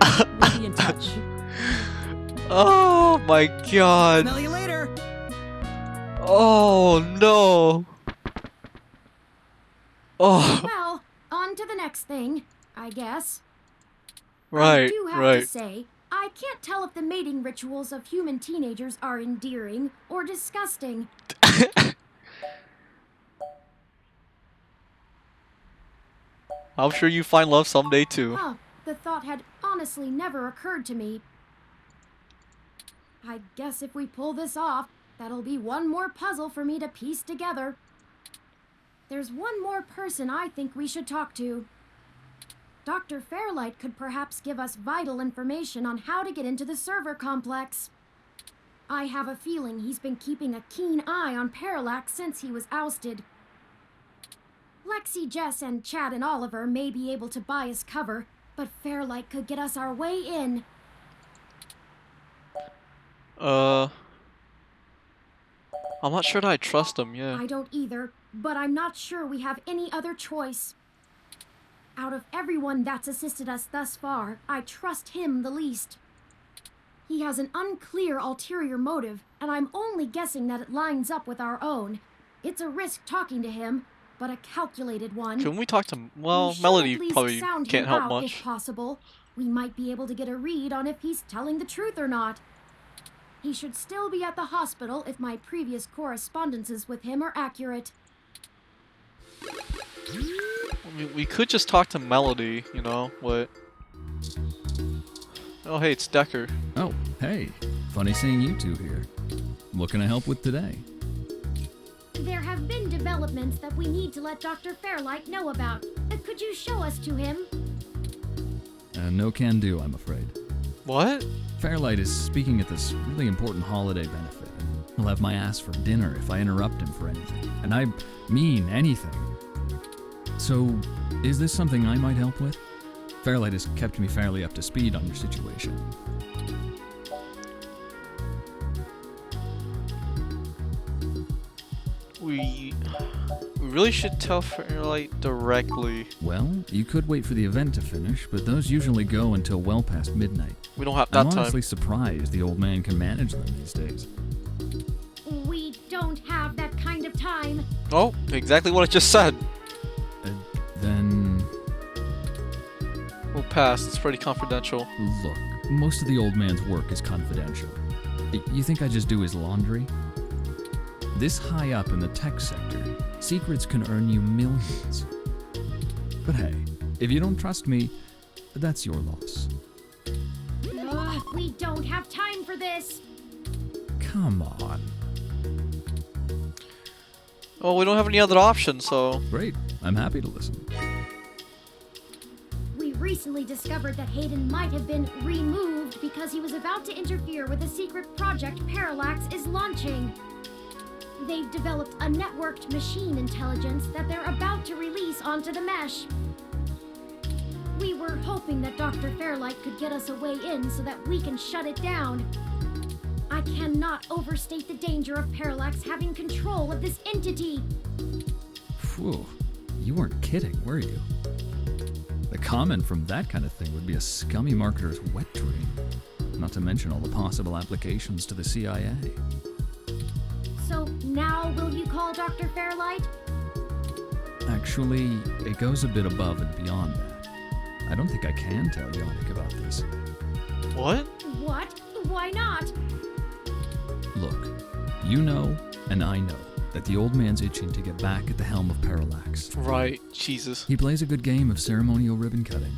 We'll be in touch. Oh my god. Smell you later. Oh no. Oh. Well, on to the next thing, I guess. I Right, do have to right. say, I can't tell if the mating rituals of human teenagers are endearing or disgusting. I'm sure you find love someday too. Huh, the thought had honestly never occurred to me. I guess if we pull this off, that'll be one more puzzle for me to piece together. There's one more person I think we should talk to. Dr. Fairlight could perhaps give us vital information on how to get into the server complex. I have a feeling he's been keeping a keen eye on Parallax since he was ousted. Lexi, Jess, and Chad and Oliver may be able to buy us cover, but Fairlight could get us our way in. I'm not sure that I trust him, yeah. I don't either, but I'm not sure we have any other choice. Out of everyone that's assisted us thus far, I trust him the least. He has an unclear ulterior motive, and I'm only guessing that it lines up with our own. It's a risk talking to him, but a calculated one. Can we talk to... Well, We should Melody at least probably sound can't him help out, much. If possible. We might be able to get a read on if he's telling the truth or not. He should still be at the hospital if my previous correspondences with him are accurate. I mean, we could just talk to Melody, you know, what... Oh, hey, it's Decker. Oh, hey. Funny seeing you two here. What can I help with today? There have been developments that we need to let Dr. Fairlight know about. Could you show us to him? No can do, I'm afraid. What? Fairlight is speaking at this really important holiday benefit, and he'll have my ass for dinner if I interrupt him for anything. And I mean anything. So, is this something I might help with? Fairlight has kept me fairly up to speed on your situation. We really should tell Fairlight directly. Well, you could wait for the event to finish, but those usually go until well past midnight. We don't have that I'm time. honestly surprised the old man can manage them these days. We don't have that kind of time. Oh, exactly what I just said. Then... We'll pass. It's pretty confidential. Look, most of the old man's work is confidential. You think I just do his laundry? This high up in the tech sector, secrets can earn you millions. But hey, if you don't trust me, that's your loss. Ugh, we don't have time for this. Come on. Oh, we don't have any other options, so... Great, I'm happy to listen. We recently discovered that Hayden might have been removed because he was about to interfere with a secret project Parallax is launching. They've developed a networked machine intelligence that they're about to release onto the mesh. We were hoping that Dr. Fairlight could get us a way in so that we can shut it down. I cannot overstate the danger of Parallax having control of this entity. Phew, you weren't kidding, were you? The comment from that kind of thing would be a scummy marketer's wet dream. Not to mention all the possible applications to the CIA. So now will you call Dr. Fairlight? Actually, it goes a bit above and beyond that. I don't think I can tell Yannick about this. What? What? Why not? Look, you know, and I know, that the old man's itching to get back at the helm of Parallax. Right, Jesus. He plays a good game of ceremonial ribbon cutting,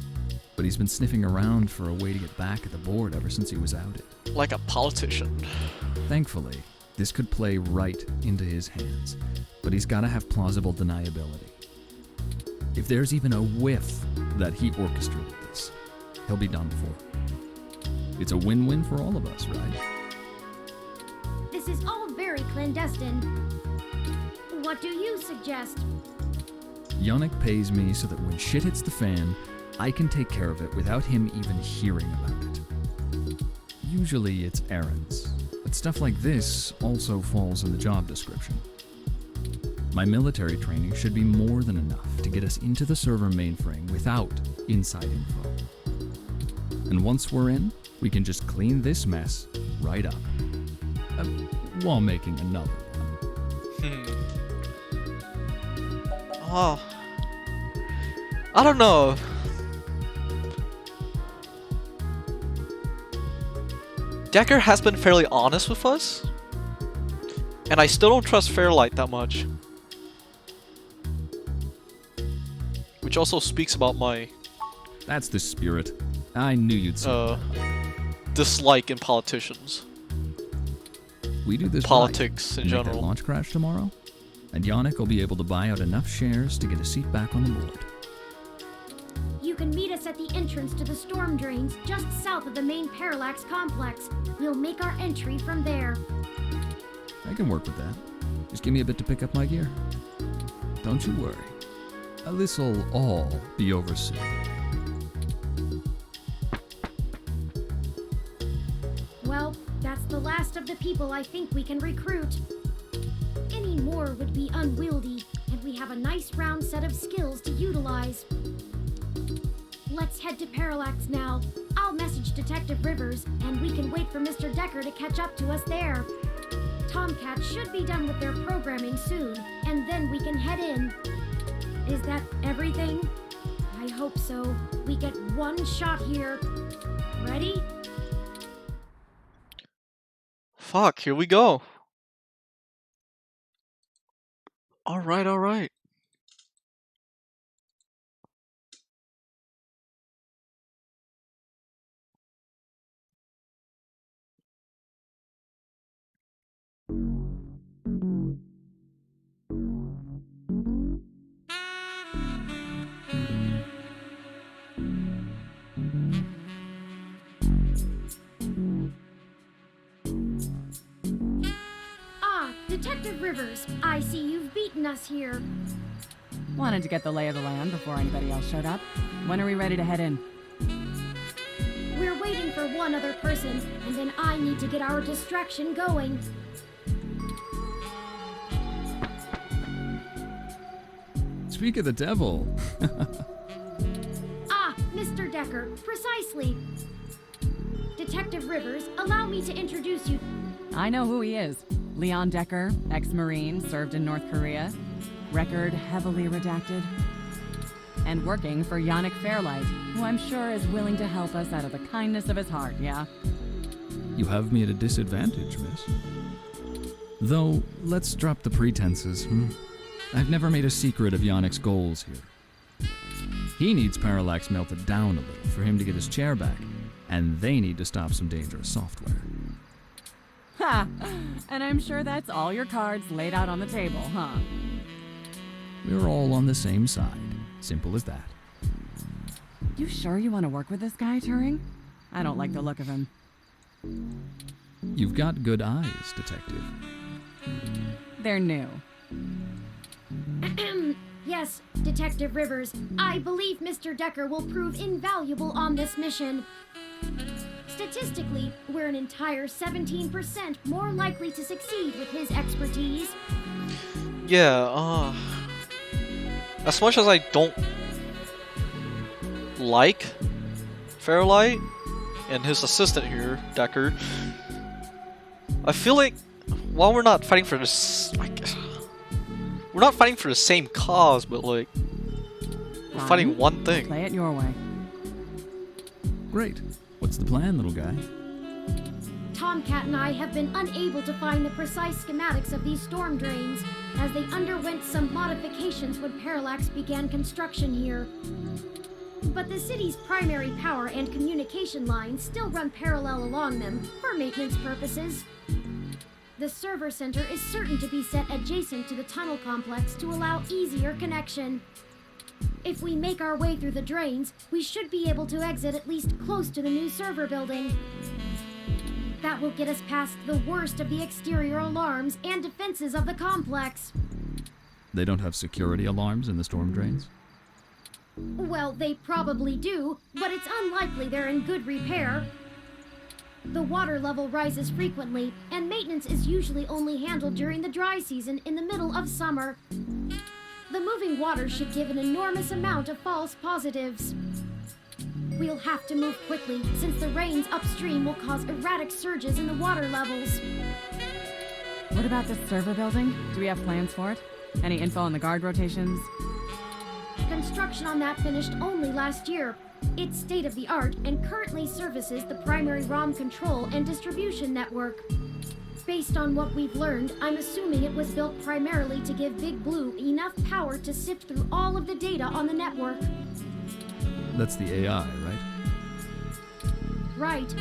but he's been sniffing around for a way to get back at the board ever since he was outed. Like a politician. Thankfully, this could play right into his hands, but he's gotta have plausible deniability. If there's even a whiff that he orchestrated this, he'll be done for. It's a win-win for all of us, right? This is all very clandestine. What do you suggest? Yannick pays me so that when shit hits the fan, I can take care of it without him even hearing about it. Usually it's errands, but stuff like this also falls in the job description. My military training should be more than enough to get us into the server mainframe without inside info. And once we're in, we can just clean this mess right up. While making another one. Oh. I don't know. Decker has been fairly honest with us, and I still don't trust Fairlight that much. Which also speaks about my That's the spirit. I knew you'd say dislike in politicians. We do this Politics right. in Make that general. launch crash tomorrow, and Yannick will be able to buy out enough shares to get a seat back on the board. You can meet us at the entrance to the storm drains just south of the main Parallax complex. We'll make our entry from there. I can work with that. Just give me a bit to pick up my gear. Don't you worry. This'll all be over soon. Well, that's the last of the people I think we can recruit. Any more would be unwieldy, and we have a nice round set of skills to utilize. Let's head to Parallax now. I'll message Detective Rivers, and we can wait for Mr. Decker to catch up to us there. Tomcat should be done with their programming soon, and then we can head in. Is that everything? I hope so. We get one shot here. Ready? Fuck, here we go. Alright, alright. Detective Rivers, I see you've beaten us here. Wanted to get the lay of the land before anybody else showed up. When are we ready to head in? We're waiting for one other person, and then I need to get our distraction going. Speak of the devil. Ah, Mr. Decker, precisely. Detective Rivers, allow me to introduce you. I know who he is. Leon Decker, ex-Marine, served in North Korea. Record heavily redacted. And working for Yannick Fairlight, who I'm sure is willing to help us out of the kindness of his heart, yeah? You have me at a disadvantage, miss. Though, let's drop the pretenses, I've never made a secret of Yannick's goals here. He needs Parallax melted down a little for him to get his chair back, and they need to stop some dangerous software. Ha! And I'm sure that's all your cards laid out on the table, huh? We're all on the same side. Simple as that. You sure you want to work with this guy, Turing? I don't like the look of him. You've got good eyes, Detective. They're new. Yes, Detective Rivers, I believe Mr. Decker will prove invaluable on this mission. Statistically, we're an entire 17% more likely to succeed with his expertise. Yeah, as much as I don't like Fairlight and his assistant here, Decker, I feel like while we're not fighting for this, we're not fighting for the same cause, but like we're Fine. fighting one thing. Play it your way. Great. What's the plan, little guy? Tomcat and I have been unable to find the precise schematics of these storm drains, as they underwent some modifications when Parallax began construction here. But the city's primary power and communication lines still run parallel along them for maintenance purposes. The server center is certain to be set adjacent to the tunnel complex to allow easier connection. If we make our way through the drains, we should be able to exit at least close to the new server building. That will get us past the worst of the exterior alarms and defenses of the complex. They don't have security alarms in the storm drains? Well, they probably do, but it's unlikely they're in good repair. The water level rises frequently, and maintenance is usually only handled during the dry season in the middle of summer. The moving water should give an enormous amount of false positives. We'll have to move quickly, since the rains upstream will cause erratic surges in the water levels. What about this server building? Do we have plans for it? Any info on the guard rotations? Construction on that finished only last year. It's state-of-the-art and currently services the primary ROM control and distribution network. Based on what we've learned, I'm assuming it was built primarily to give Big Blue enough power to sift through all of the data on the network. That's the AI, right? Right.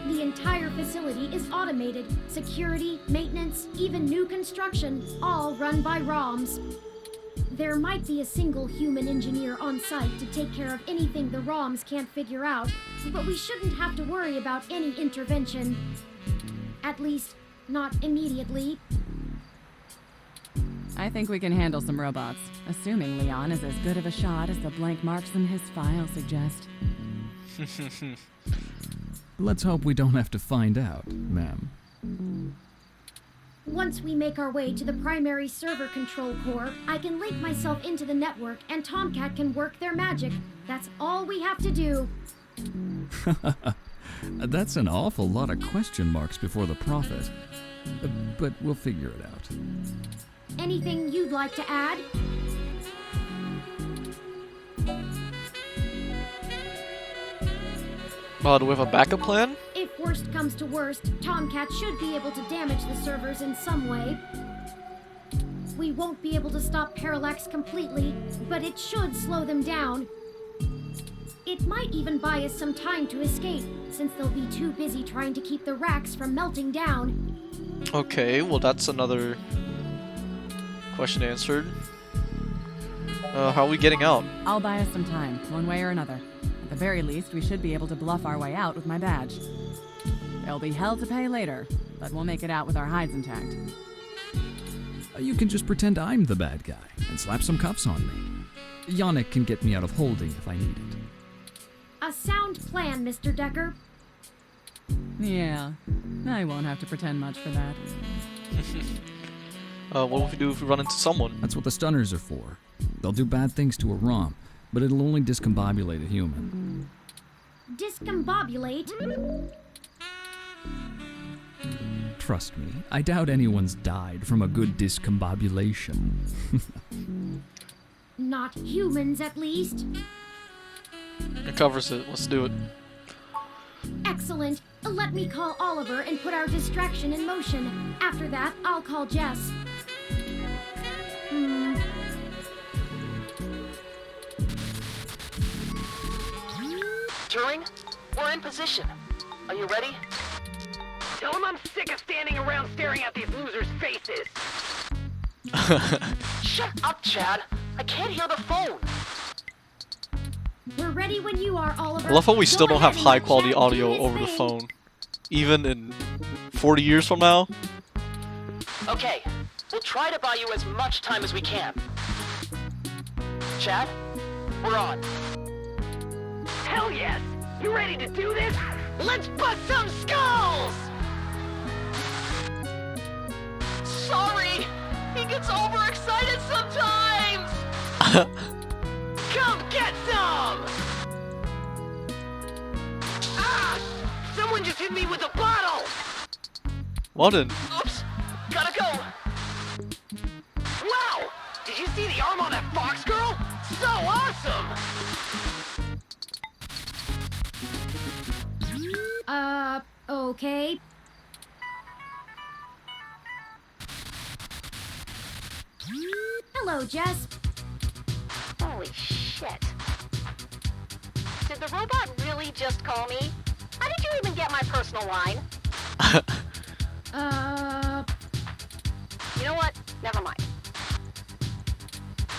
The entire facility is automated. Security, maintenance, even new construction, all run by ROMs. There might be a single human engineer on site to take care of anything the ROMs can't figure out, but we shouldn't have to worry about any intervention. At least, not immediately. I think we can handle some robots, assuming Leon is as good of a shot as the blank marks in his file suggest. Let's hope we don't have to find out, ma'am. Once we make our way to the primary server control core, I can link myself into the network and Tomcat can work their magic. That's all we have to do. That's an awful lot of question marks before the prophet. But we'll figure it out. Anything you'd like to add? Do we have a backup plan? If worst comes to worst, Tomcat should be able to damage the servers in some way. We won't be able to stop Parallax completely, but it should slow them down. It might even buy us some time to escape, since they'll be too busy trying to keep the racks from melting down. Okay, well that's another question answered. How are we getting out? I'll buy us some time, one way or another. At the very least, we should be able to bluff our way out with my badge. There'll be hell to pay later, but we'll make it out with our hides intact. You can just pretend I'm the bad guy and slap some cuffs on me. Yannick can get me out of holding if I need it. A sound plan, Mr. Decker. Yeah, I won't have to pretend much for that. What if we do if we run into someone? That's what the stunners are for. They'll do bad things to a ROM, but it'll only discombobulate a human. Discombobulate? Trust me, I doubt anyone's died from a good discombobulation. Not humans, at least. It covers it. Let's do it. Excellent. Let me call Oliver and put our distraction in motion. After that, I'll call Jess. Turing, we're in position. Are you ready? Tell him I'm sick of standing around staring at these losers' faces. Shut up, Chad. I can't hear the phone. We're ready when you are, Oliver. I love how we still Go don't have ahead and high let quality Chad do audio his over the thing. phone. Even in 40 years from now. Okay, we'll try to buy you as much time as we can. Chad, we're on. Hell yes! You ready to do this? Let's bust some skulls! Sorry! He gets overexcited sometimes! Come get some! Ah! Someone just hit me with a bottle! What an... Oops! Gotta go! Wow! Did you see the arm on that fox girl? So awesome! Okay. Hello, Jess. Holy shit. Did the robot really just call me? How did you even get my personal line? You know what? Never mind.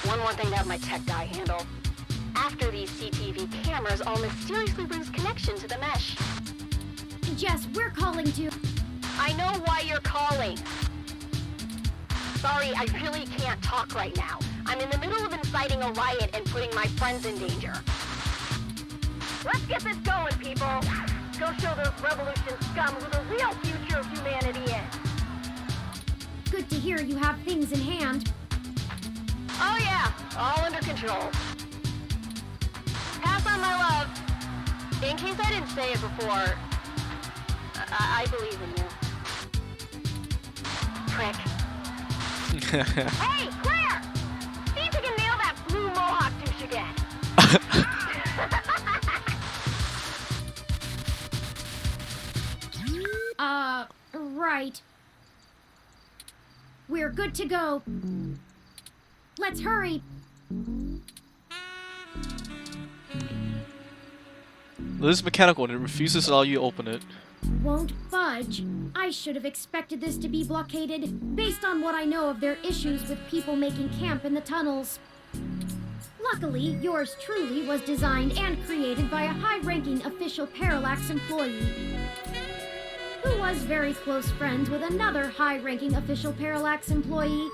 One more thing to have my tech guy handle. After these CTV cameras all mysteriously lose connection to the mesh. Jess, we're calling to... I know why you're calling. Sorry, I really can't talk right now. I'm in the middle of inciting a riot and putting my friends in danger. Let's get this going, people. Go show those revolution scum who the real future of humanity is. Good to hear you have things in hand. Oh yeah, all under control. Pass on my love. In case I didn't say it before, I believe in you. Prick. Hey, Claire! See if you can nail that blue mohawk douche again. Right. We're good to go. Let's hurry. This is mechanical and it refuses to allow you to open it. Won't budge. I should have expected this to be blockaded, based on what I know of their issues with people making camp in the tunnels. Luckily, yours truly was designed and created by a high-ranking official Parallax employee, who was very close friends with another high-ranking official Parallax employee,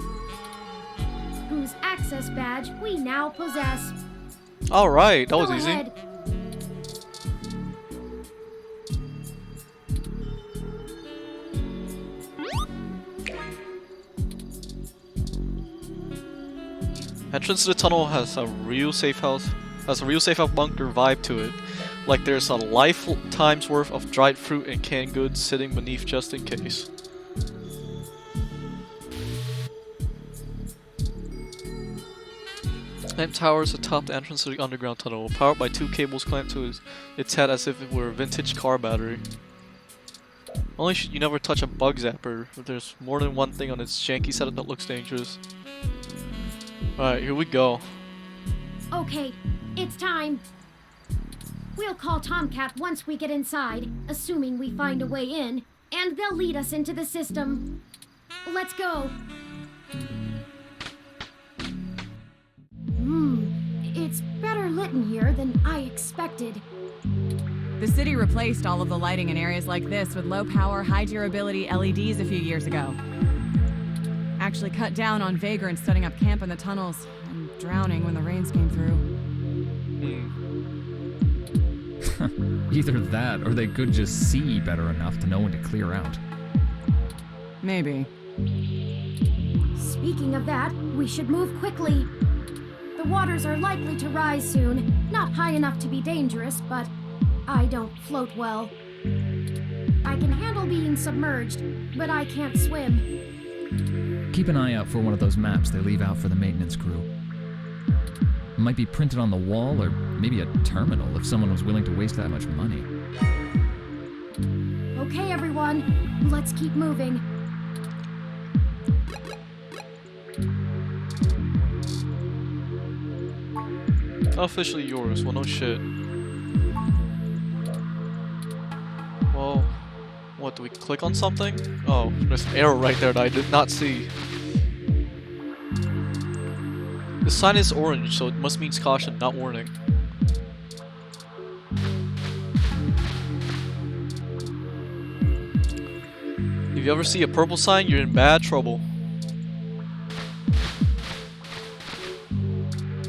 whose access badge we now possess. Alright, that was Go easy. ahead. Entrance to the tunnel has a real safe house bunker vibe to it. Like there's a lifetime's worth of dried fruit and canned goods sitting beneath just in case. Clamp towers atop the entrance to the underground tunnel, powered by two cables clamped to its head as if it were a vintage car battery. Only should you never touch a bug zapper, if there's more than one thing on its janky setup that looks dangerous. Alright, here we go. Okay, it's time. We'll call Tomcat once we get inside, assuming we find a way in, and they'll lead us into the system. Let's go. It's better lit in here than I expected. The city replaced all of the lighting in areas like this with low-power, high-durability LEDs a few years ago. Actually cut down on vagrants setting up camp in the tunnels and drowning when the rains came through. Either that, or they could just see better enough to know when to clear out. Maybe. Speaking of that, we should move quickly. The waters are likely to rise soon. Not high enough to be dangerous, but I don't float well. I can handle being submerged, but I can't swim. Keep an eye out for one of those maps they leave out for the maintenance crew. It might be printed on the wall, or maybe a terminal if someone was willing to waste that much money. Okay, everyone, let's keep moving. Officially yours, well no shit. Well, what, do we click on something? Oh, there's an arrow right there that I did not see. The sign is orange, so it must mean caution, not warning. If you ever see a purple sign, you're in bad trouble.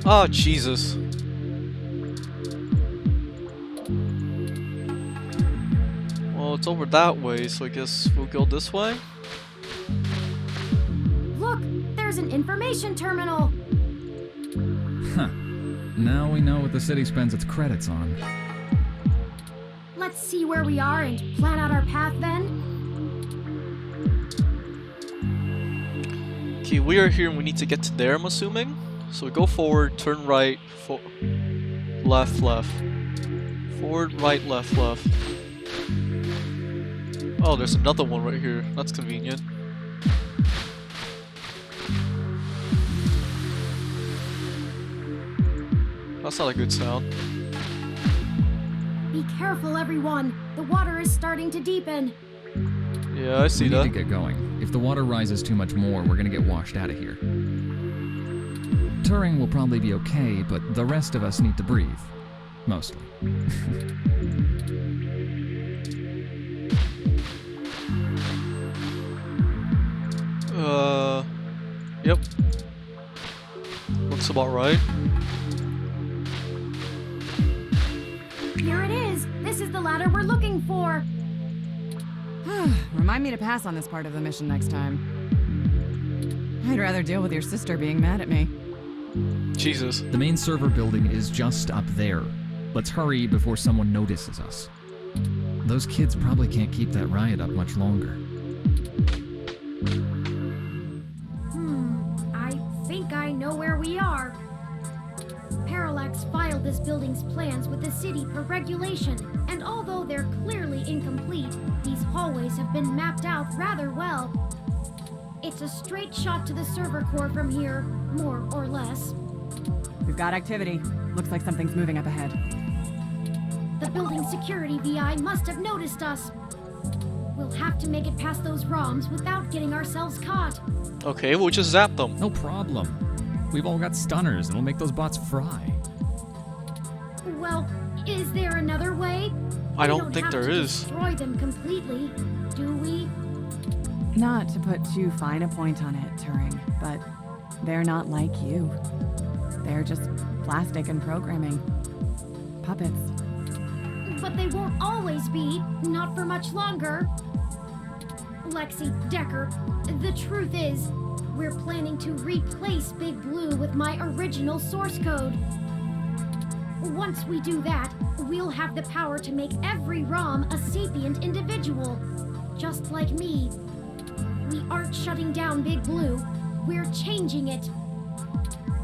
Oh, Jesus. Well, it's over that way, so I guess we'll go this way. Look, there's an information terminal. Huh. Now we know what the city spends its credits on. Let's see where we are and plan out our path then. Okay, we are here and we need to get to there, I'm assuming. So we go forward, turn right, left, left. Forward, right, left, left. Oh, there's another one right here. That's convenient. That's not a good sound. Be careful, everyone. The water is starting to deepen. Yeah, I see that. We need to get going. If the water rises too much more, we're gonna get washed out of here. Turing will probably be okay, but the rest of us need to breathe. Mostly. Yep. Looks about right. Here it is. This is the ladder we're looking for. Remind me to pass on this part of the mission next time. I'd rather deal with your sister being mad at me. Jesus. The main server building is just up there. Let's hurry before someone notices us. Those kids probably can't keep that riot up much longer. I think I know where we are. Parallax filed this building's plans with the city for regulation, and although they're clearly incomplete, these hallways have been mapped out rather well. It's a straight shot to the server core from here, more or less. We've got activity. Looks like something's moving up ahead. The building security VI must have noticed us. We'll have to make it past those ROMs without getting ourselves caught. Okay, we'll just zap them. No problem. We've all got stunners and we'll make those bots fry. Well, is there another way? I don't think there is. Destroy them completely, do we? Not to put too fine a point on it, Turing, but they're not like you. They're just plastic and programming. Puppets. But they won't always be, not for much longer. Lexi, Decker, the truth is, we're planning to replace Big Blue with my original source code. Once we do that, we'll have the power to make every ROM a sapient individual, just like me. We aren't shutting down Big Blue, we're changing it.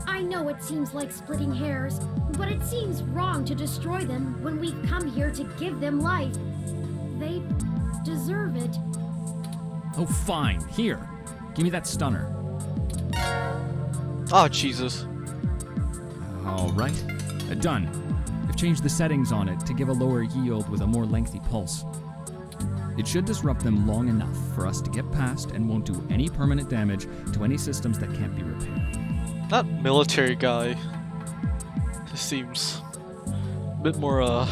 I know it seems like splitting hairs, but it seems wrong to destroy them when we've come here to give them life. They deserve it. Oh, fine. Here. Give me that stunner. Oh, Jesus. All right. Done. I've changed the settings on it to give a lower yield with a more lengthy pulse. It should disrupt them long enough for us to get past and won't do any permanent damage to any systems that can't be repaired. That military guy just seems a bit more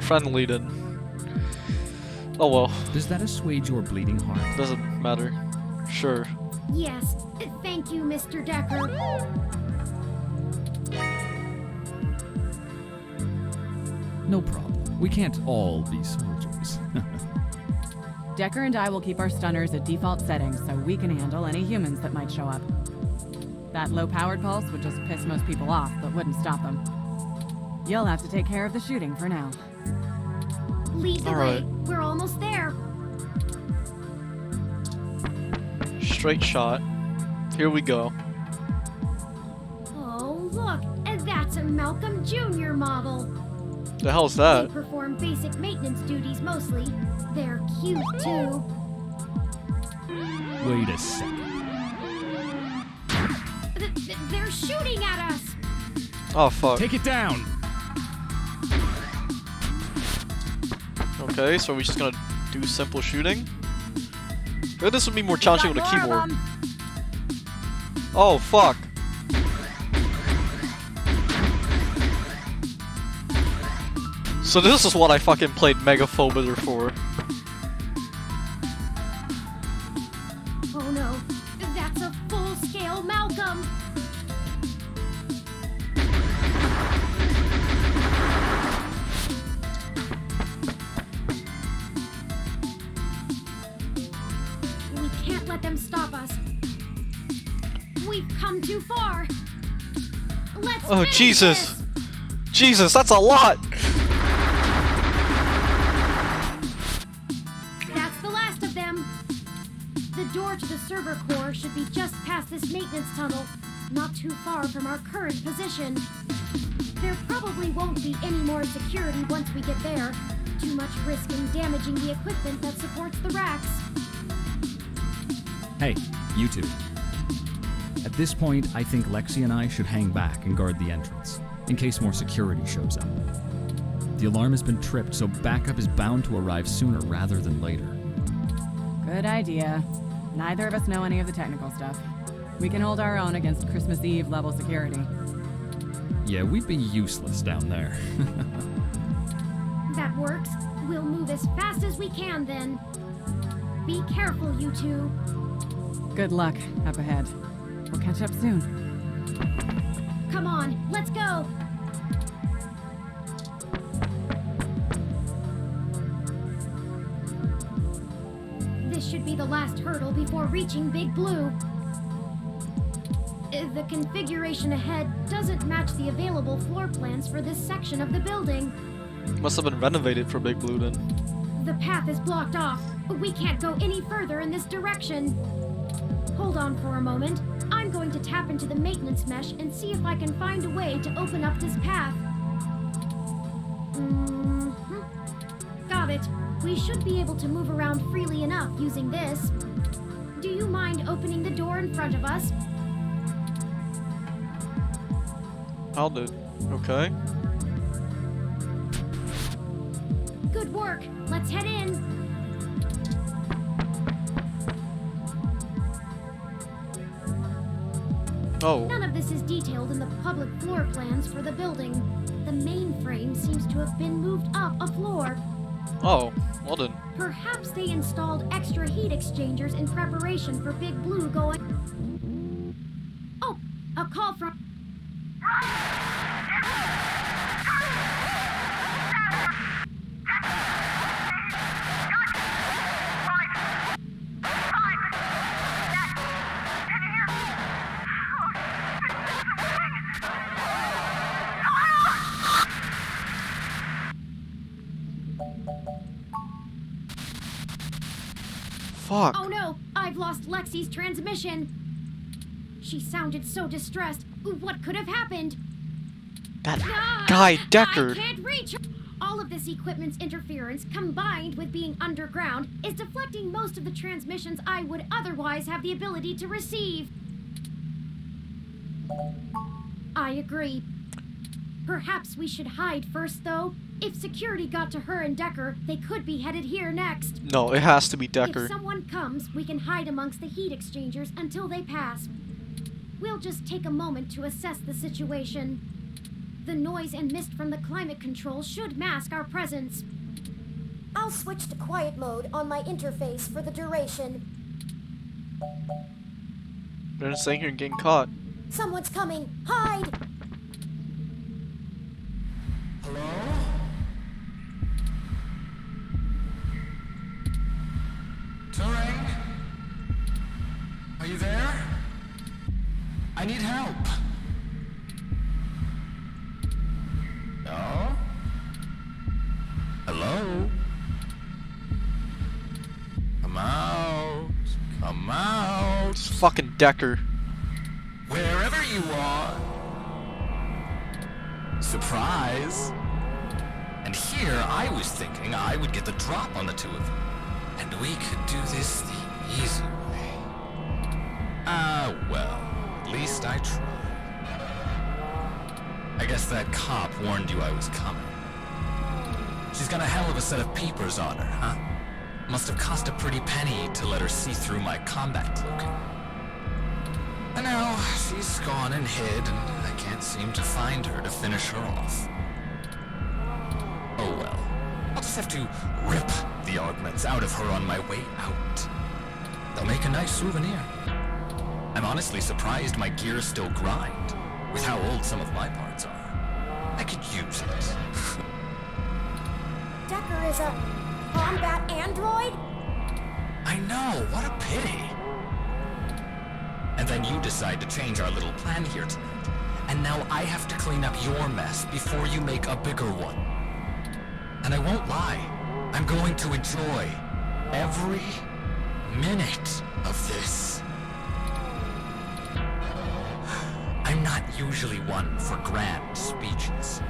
friendly than... Oh well. Does that assuage your bleeding heart? Doesn't matter. Sure. Yes, thank you, Mr. Decker. No problem. We can't all be soldiers. Decker and I will keep our stunners at default settings so we can handle any humans that might show up. That low-powered pulse would just piss most people off, but wouldn't stop them. You'll have to take care of the shooting for now. Lead the way. We're almost there. Straight shot. Here we go. Oh, look, that's a Malcolm Jr. model. The hell's that? They perform basic maintenance duties mostly. They're cute, too. Wait a second. They're shooting at us! Oh, fuck. Take it down! Okay, so we're just gonna do simple shooting? Maybe this would be more challenging with a keyboard. Oh, fuck. So this is what I fucking played Megaphobitor for. That's a full-scale Malcolm! We can't let them stop us. We've come too far. Let's Oh, finish Jesus. this. Jesus, that's a lot! That's the last of them. The door to the server core should be just past this maintenance tunnel, not too far from our current position. There probably won't be any more security once we get there. Too much risk in damaging the equipment that supports the racks. Hey, you two. At this point, I think Lexi and I should hang back and guard the entrance, in case more security shows up. The alarm has been tripped, so backup is bound to arrive sooner rather than later. Good idea. Neither of us know any of the technical stuff. We can hold our own against Christmas Eve level security. Yeah, we'd be useless down there. That works. We'll move as fast as we can then. Be careful, you two. Good luck up ahead. We'll catch up soon. Come on, let's go. This should be the last hurdle before reaching Big Blue. The configuration ahead doesn't match the available floor plans for this section of the building. Must have been renovated for Big Blue then. The path is blocked off. We can't go any further in this direction. Hold on for a moment. I'm going to tap into the maintenance mesh and see if I can find a way to open up this path. Got it. We should be able to move around freely enough using this. Do you mind opening the door in front of us? I'll do. Okay. Good work. Let's head in. Oh. None of this is detailed in the public floor plans for the building. The mainframe seems to have been moved up a floor. Oh, well then. Perhaps they installed extra heat exchangers in preparation for Big Blue going... Oh, a call from... Fuck. Oh no, I've lost Lexi's transmission. She sounded so distressed. What could have happened? That guy, Deckard. I can't reach her. All of this equipment's interference, combined with being underground, is deflecting most of the transmissions I would otherwise have the ability to receive. I agree. Perhaps we should hide first, though. If security got to her and Decker, they could be headed here next. No, it has to be Deckard. If someone comes, we can hide amongst the heat exchangers until they pass. We'll just take a moment to assess the situation. The noise and mist from the climate control should mask our presence. I'll switch to quiet mode on my interface for the duration. They're just saying you're getting caught. Someone's coming. Hide! Hello? Turing? Are you there? I need help. No? Hello? Come out. Come out. It's fucking Deckard. Wherever you are. Surprise. And here I was thinking I would get the drop on the two of you. And we could do this the easy way. Well, at least I tried. I guess that cop warned you I was coming. She's got a hell of a set of peepers on her, huh? Must have cost a pretty penny to let her see through my combat cloaking. And now she's gone and hid, and I can't seem to find her to finish her off. Oh well. I'll just have to rip the augments out of her on my way out. They'll make a nice souvenir. I'm honestly surprised my gears still grind, with how old some of my parts are. I could use it. Decker is a combat android? I know, what a pity. And then you decide to change our little plan here tonight. And now I have to clean up your mess before you make a bigger one. And I won't lie, I'm going to enjoy every minute of this. I'm not usually one for grand speeches.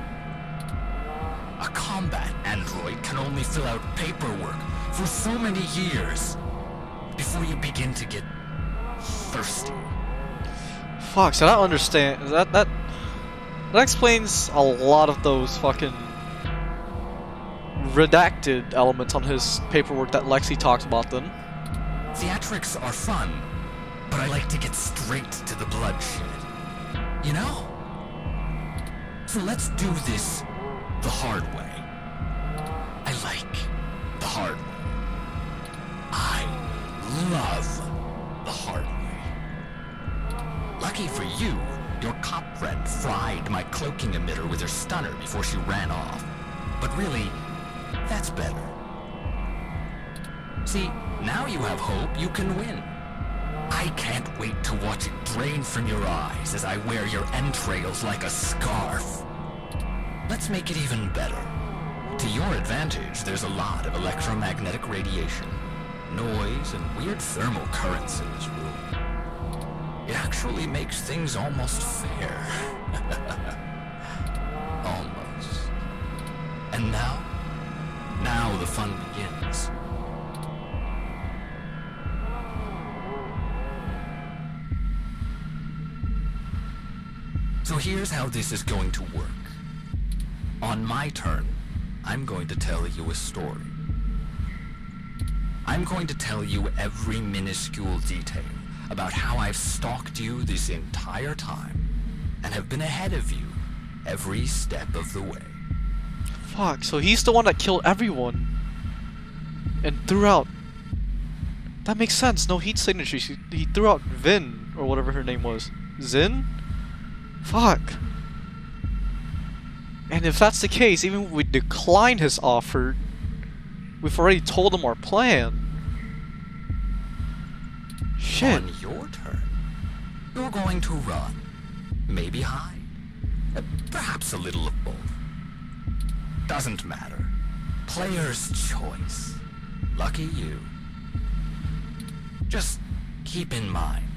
A combat android can only fill out paperwork for so many years before you begin to get thirsty. Fuck, so I don't understand. That explains a lot of those fucking redacted elements on his paperwork that Lexi talks about then. Theatrics are fun, but I like to get straight to the bloodshed. You know? So let's do this the hard way. I like the hard way. I love the hard way. Lucky for you, your cop friend fried my cloaking emitter with her stunner before she ran off. But really, that's better. See, now you have hope you can win. I can't wait to watch it drain from your eyes as I wear your entrails like a scarf. Let's make it even better. To your advantage, there's a lot of electromagnetic radiation, noise, and weird thermal currents in this room. It actually makes things almost fair. Almost. And now the fun begins. So here's how this is going to work. On my turn, I'm going to tell you a story. I'm going to tell you every minuscule detail about how I've stalked you this entire time and have been ahead of you every step of the way. Fuck, so he's the one that killed everyone and threw out... That makes sense, no heat signatures. He threw out Vin, or whatever her name was. Zin? Fuck. And if that's the case, even if we decline his offer, we've already told him our plan. Shit. On your turn, you're going to run. Maybe hide. Perhaps a little of both. Doesn't matter. Player's choice. Lucky you. Just keep in mind,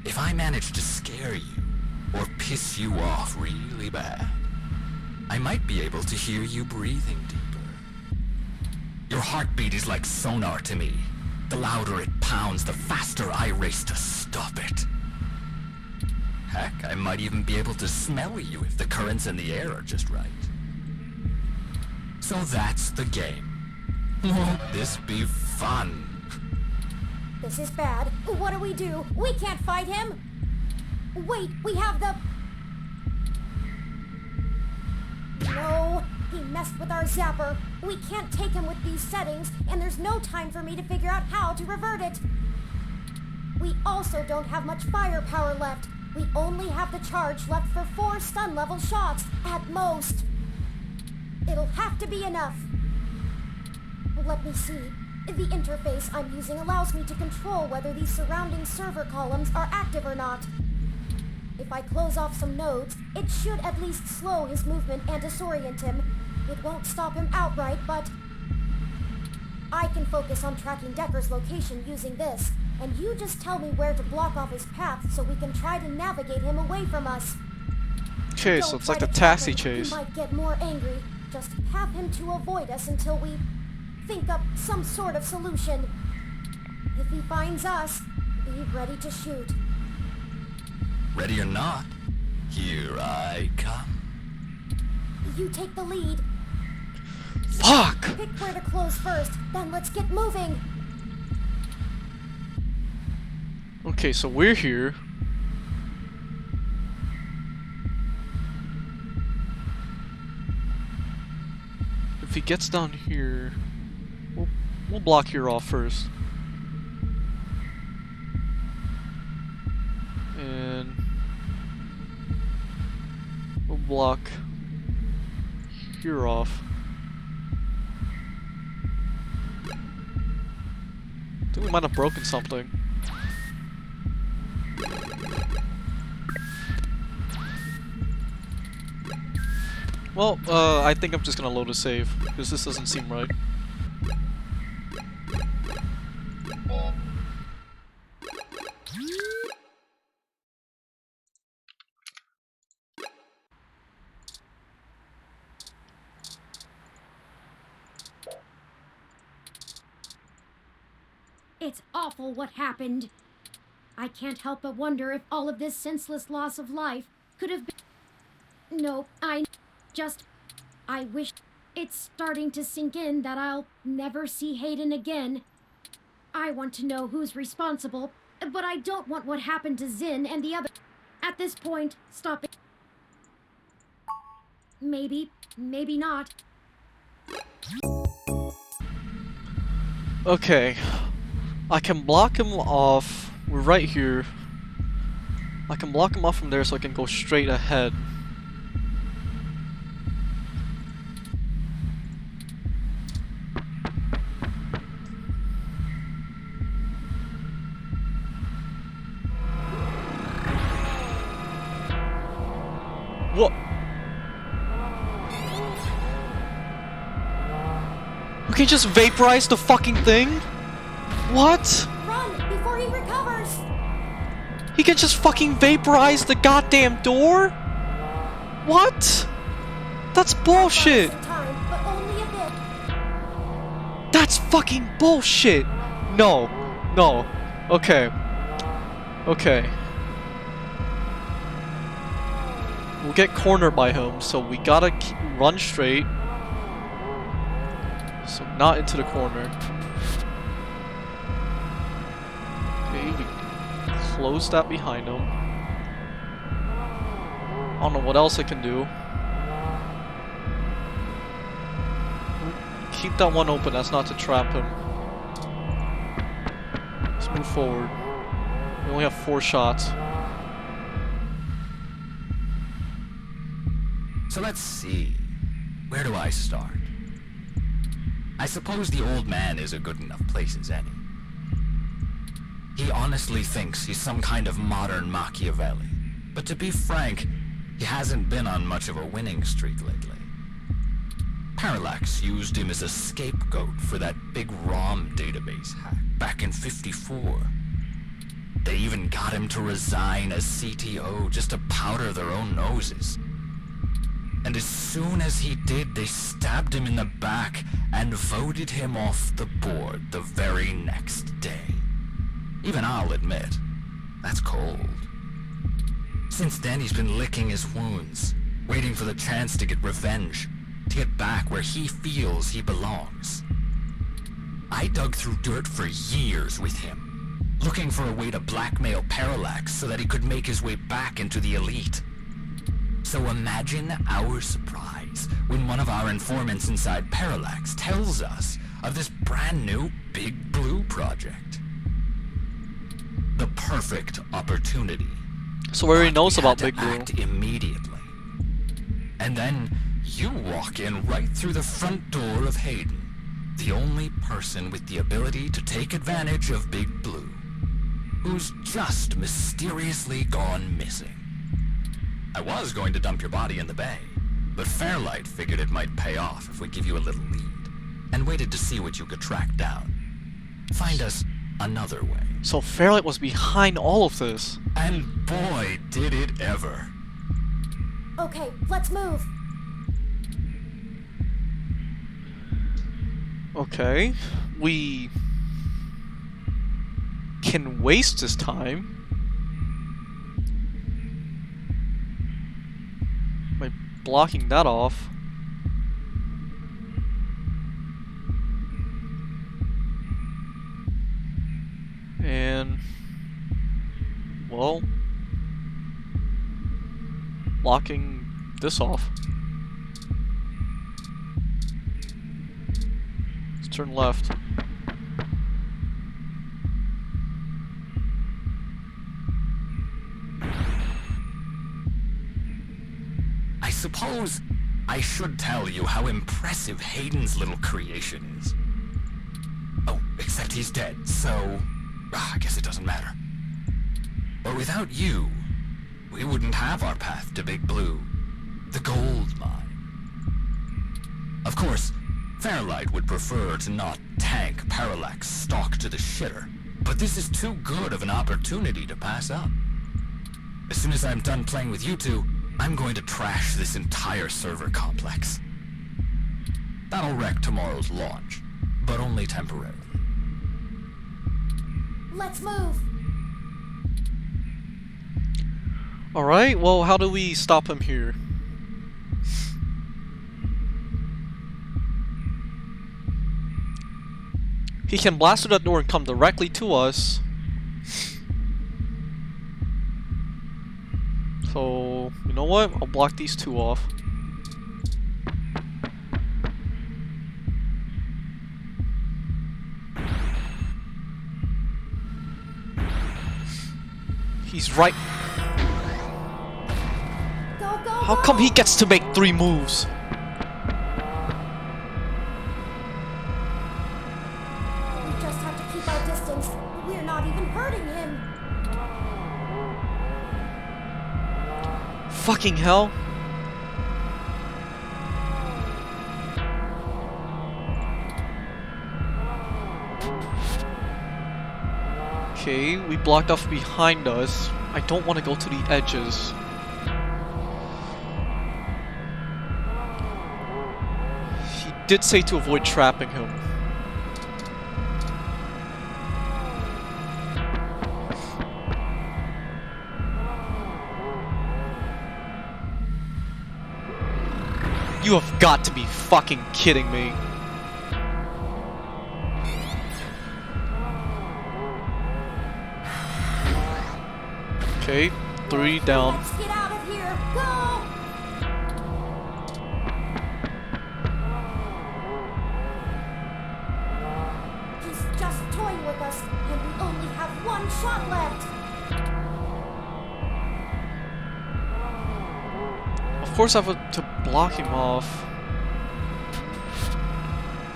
if I manage to scare you, or piss you off really bad, I might be able to hear you breathing deeper. Your heartbeat is like sonar to me. The louder it pounds, the faster I race to stop it. Heck, I might even be able to smell you if the currents in the air are just right. So that's the game. Won't this be fun? This is bad. What do? We can't fight him. Wait, we have the... No, he messed with our zapper. We can't take him with these settings, and there's no time for me to figure out how to revert it. We also don't have much firepower left. We only have the charge left for 4 stun-level shots, at most. It'll have to be enough. Let me see. The interface I'm using allows me to control whether these surrounding server columns are active or not. If I close off some nodes, it should at least slow his movement and disorient him. It won't stop him outright, but... I can focus on tracking Decker's location using this, and you just tell me where to block off his path so we can try to navigate him away from us. Okay, so it's like a taxi chase. He might get more angry. Just have him to avoid us until we think up some sort of solution. If he finds us, be ready to shoot. Ready or not, here I come. You take the lead. Fuck! Pick where to close first, then let's get moving. Okay, so we're here. If he gets down here, we'll block here off first. block here off. I think we might have broken something. Well, I think I'm just gonna load a save, because this doesn't seem right. It's awful what happened. I can't help but wonder if all of this senseless loss of life could have been... No, I wish... It's starting to sink in that I'll never see Hayden again. I want to know who's responsible, but I don't want what happened to Zin and the other... At this point, stop it. Maybe not. Okay. I can block him off. We're right here. I can block him off from there so I can go straight ahead. What? Okay, just vaporize the fucking thing? What? Run before he recovers! He can just fucking vaporize the goddamn door? What? That's bullshit! Time, but only a bit. That's fucking bullshit! No. No. Okay. Okay. We'll get cornered by him, so we gotta run straight. So not into the corner. Okay, we close that behind him. I don't know what else I can do. Keep that one open, that's not to trap him. Let's move forward. We only have 4 shots. So let's see. Where do I start? I suppose the old man is a good enough place as any. He honestly thinks he's some kind of modern Machiavelli. But to be frank, he hasn't been on much of a winning streak lately. Parallax used him as a scapegoat for that big ROM database hack back in '54. They even got him to resign as CTO just to powder their own noses. And as soon as he did, they stabbed him in the back and voted him off the board the very next day. Even I'll admit, that's cold. Since then, he's been licking his wounds, waiting for the chance to get revenge, to get back where he feels he belongs. I dug through dirt for years with him, looking for a way to blackmail Parallax so that he could make his way back into the elite. So imagine our surprise when one of our informants inside Parallax tells us of this brand new Big Blue project. The perfect opportunity. So we already knows about Big Blue. Act immediately. And then you walk in right through the front door of Hayden, the only person with the ability to take advantage of Big Blue, who's just mysteriously gone missing. I was going to dump your body in the bay, but Fairlight figured it might pay off if we give you a little lead, and waited to see what you could track down. Find us another way. So Fairlight was behind all of this. And boy, did it ever. Okay, let's move. Okay, we can waste this time by blocking that off. And, well, blocking this off. Let's turn left. I suppose I should tell you how impressive Hayden's little creation is. Oh, except he's dead, so I guess it doesn't matter. But without you, we wouldn't have our path to Big Blue, the gold mine. Of course, Fairlight would prefer to not tank Parallax stock to the shitter, but this is too good of an opportunity to pass up. As soon as I'm done playing with you two, I'm going to trash this entire server complex. That'll wreck tomorrow's launch, but only temporarily. Let's move. Alright, well, how do we stop him here? He can blast through that door and come directly to us. So, you know what? I'll block these two off. He's right. Go, go, How come he gets to make 3 moves? We just have to keep our distance. We're not even hurting him. Fucking hell. Okay, we blocked off behind us. I don't want to go to the edges. He did say to avoid trapping him. You have got to be fucking kidding me. Okay, 3 down. Let's get out of here. Go! He's just toying with us, and we only have 1 shot left. Of course I have to block him off.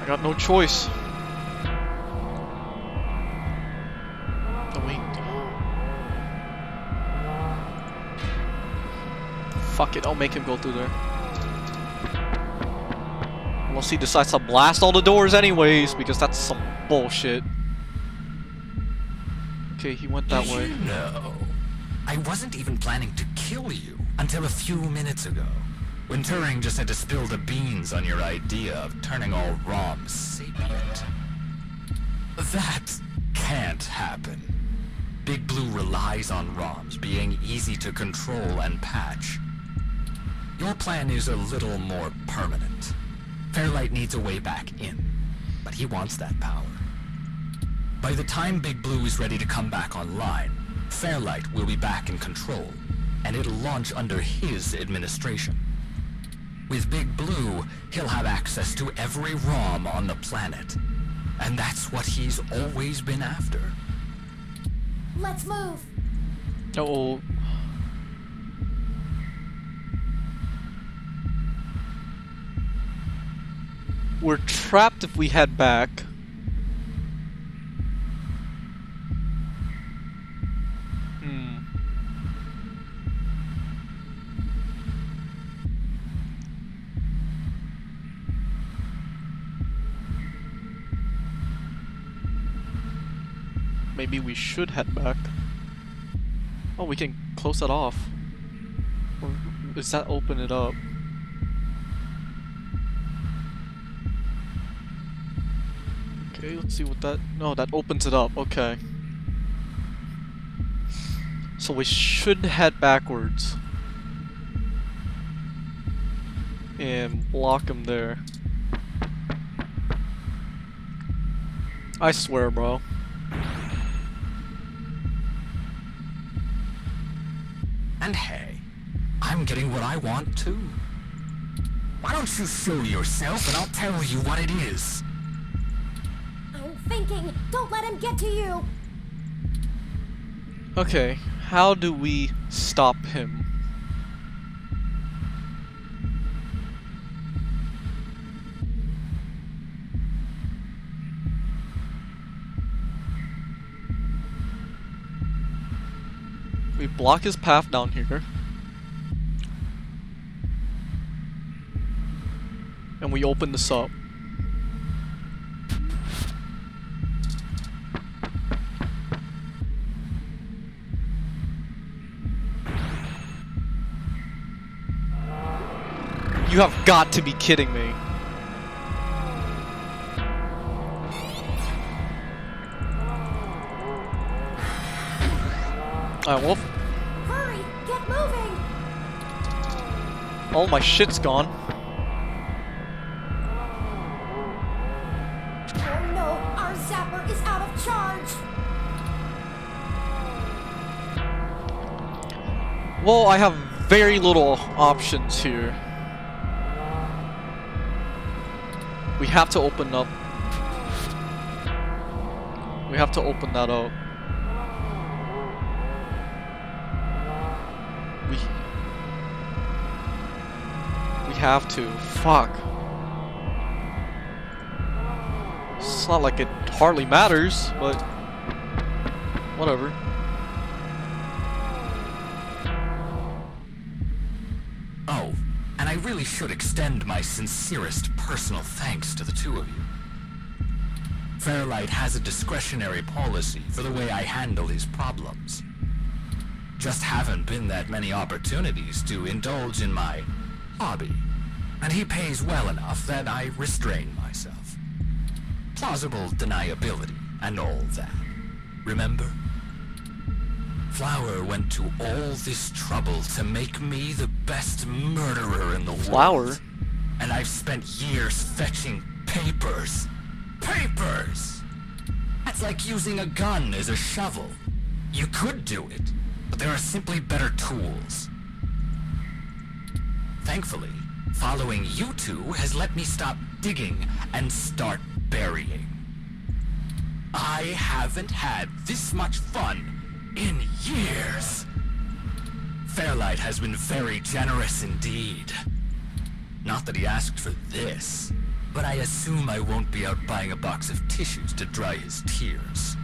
I got no choice. Oh, wait. Fuck it, I'll make him go through there. Unless he decides to blast all the doors anyways, because that's some bullshit. Okay, he went that way. No, I wasn't even planning to kill you until a few minutes ago, when Turing just had to spill the beans on your idea of turning all ROMs sapient. That can't happen. Big Blue relies on ROMs being easy to control and patch. Your plan is a little more permanent. Fairlight needs a way back in, but he wants that power. By the time Big Blue is ready to come back online, Fairlight will be back in control, and it'll launch under his administration. With Big Blue, he'll have access to every ROM on the planet, and that's what he's always been after. Let's move. Uh-oh. We're trapped if we head back. Maybe we should head back. Oh, we can close that off. Or does that open it up? Okay, let's see what that... No, that opens it up. Okay. So we should head backwards. And block him there. I swear, bro. And hey, I'm getting what I want too. Why don't you show yourself and I'll tell you what it is. I'm thinking. Don't let him get to you. Okay, how do we stop him? block his path down here. And we open this up. You have got to be kidding me. Alright, Wolf. Hurry, get moving! All my shit's gone. Oh no, our zapper is out of charge! Well, I have very little options here. We have to open up. We have to open that up. We have to. Fuck. It's not like it hardly matters, but whatever. Oh, and I really should extend my sincerest personal thanks to the two of you. Fairlight has a discretionary policy for the way I handle his problems. Just haven't been that many opportunities to indulge in my hobby, and he pays well enough that I restrain myself. Plausible deniability and all that. Remember? Flower went to all this trouble to make me the best murderer in the world. And I've spent years fetching papers. Papers! That's like using a gun as a shovel. You could do it, but there are simply better tools. Thankfully, following you two has let me stop digging and start burying. I haven't had this much fun in years. Fairlight has been very generous indeed. Not that he asked for this, but I assume I won't be out buying a box of tissues to dry his tears.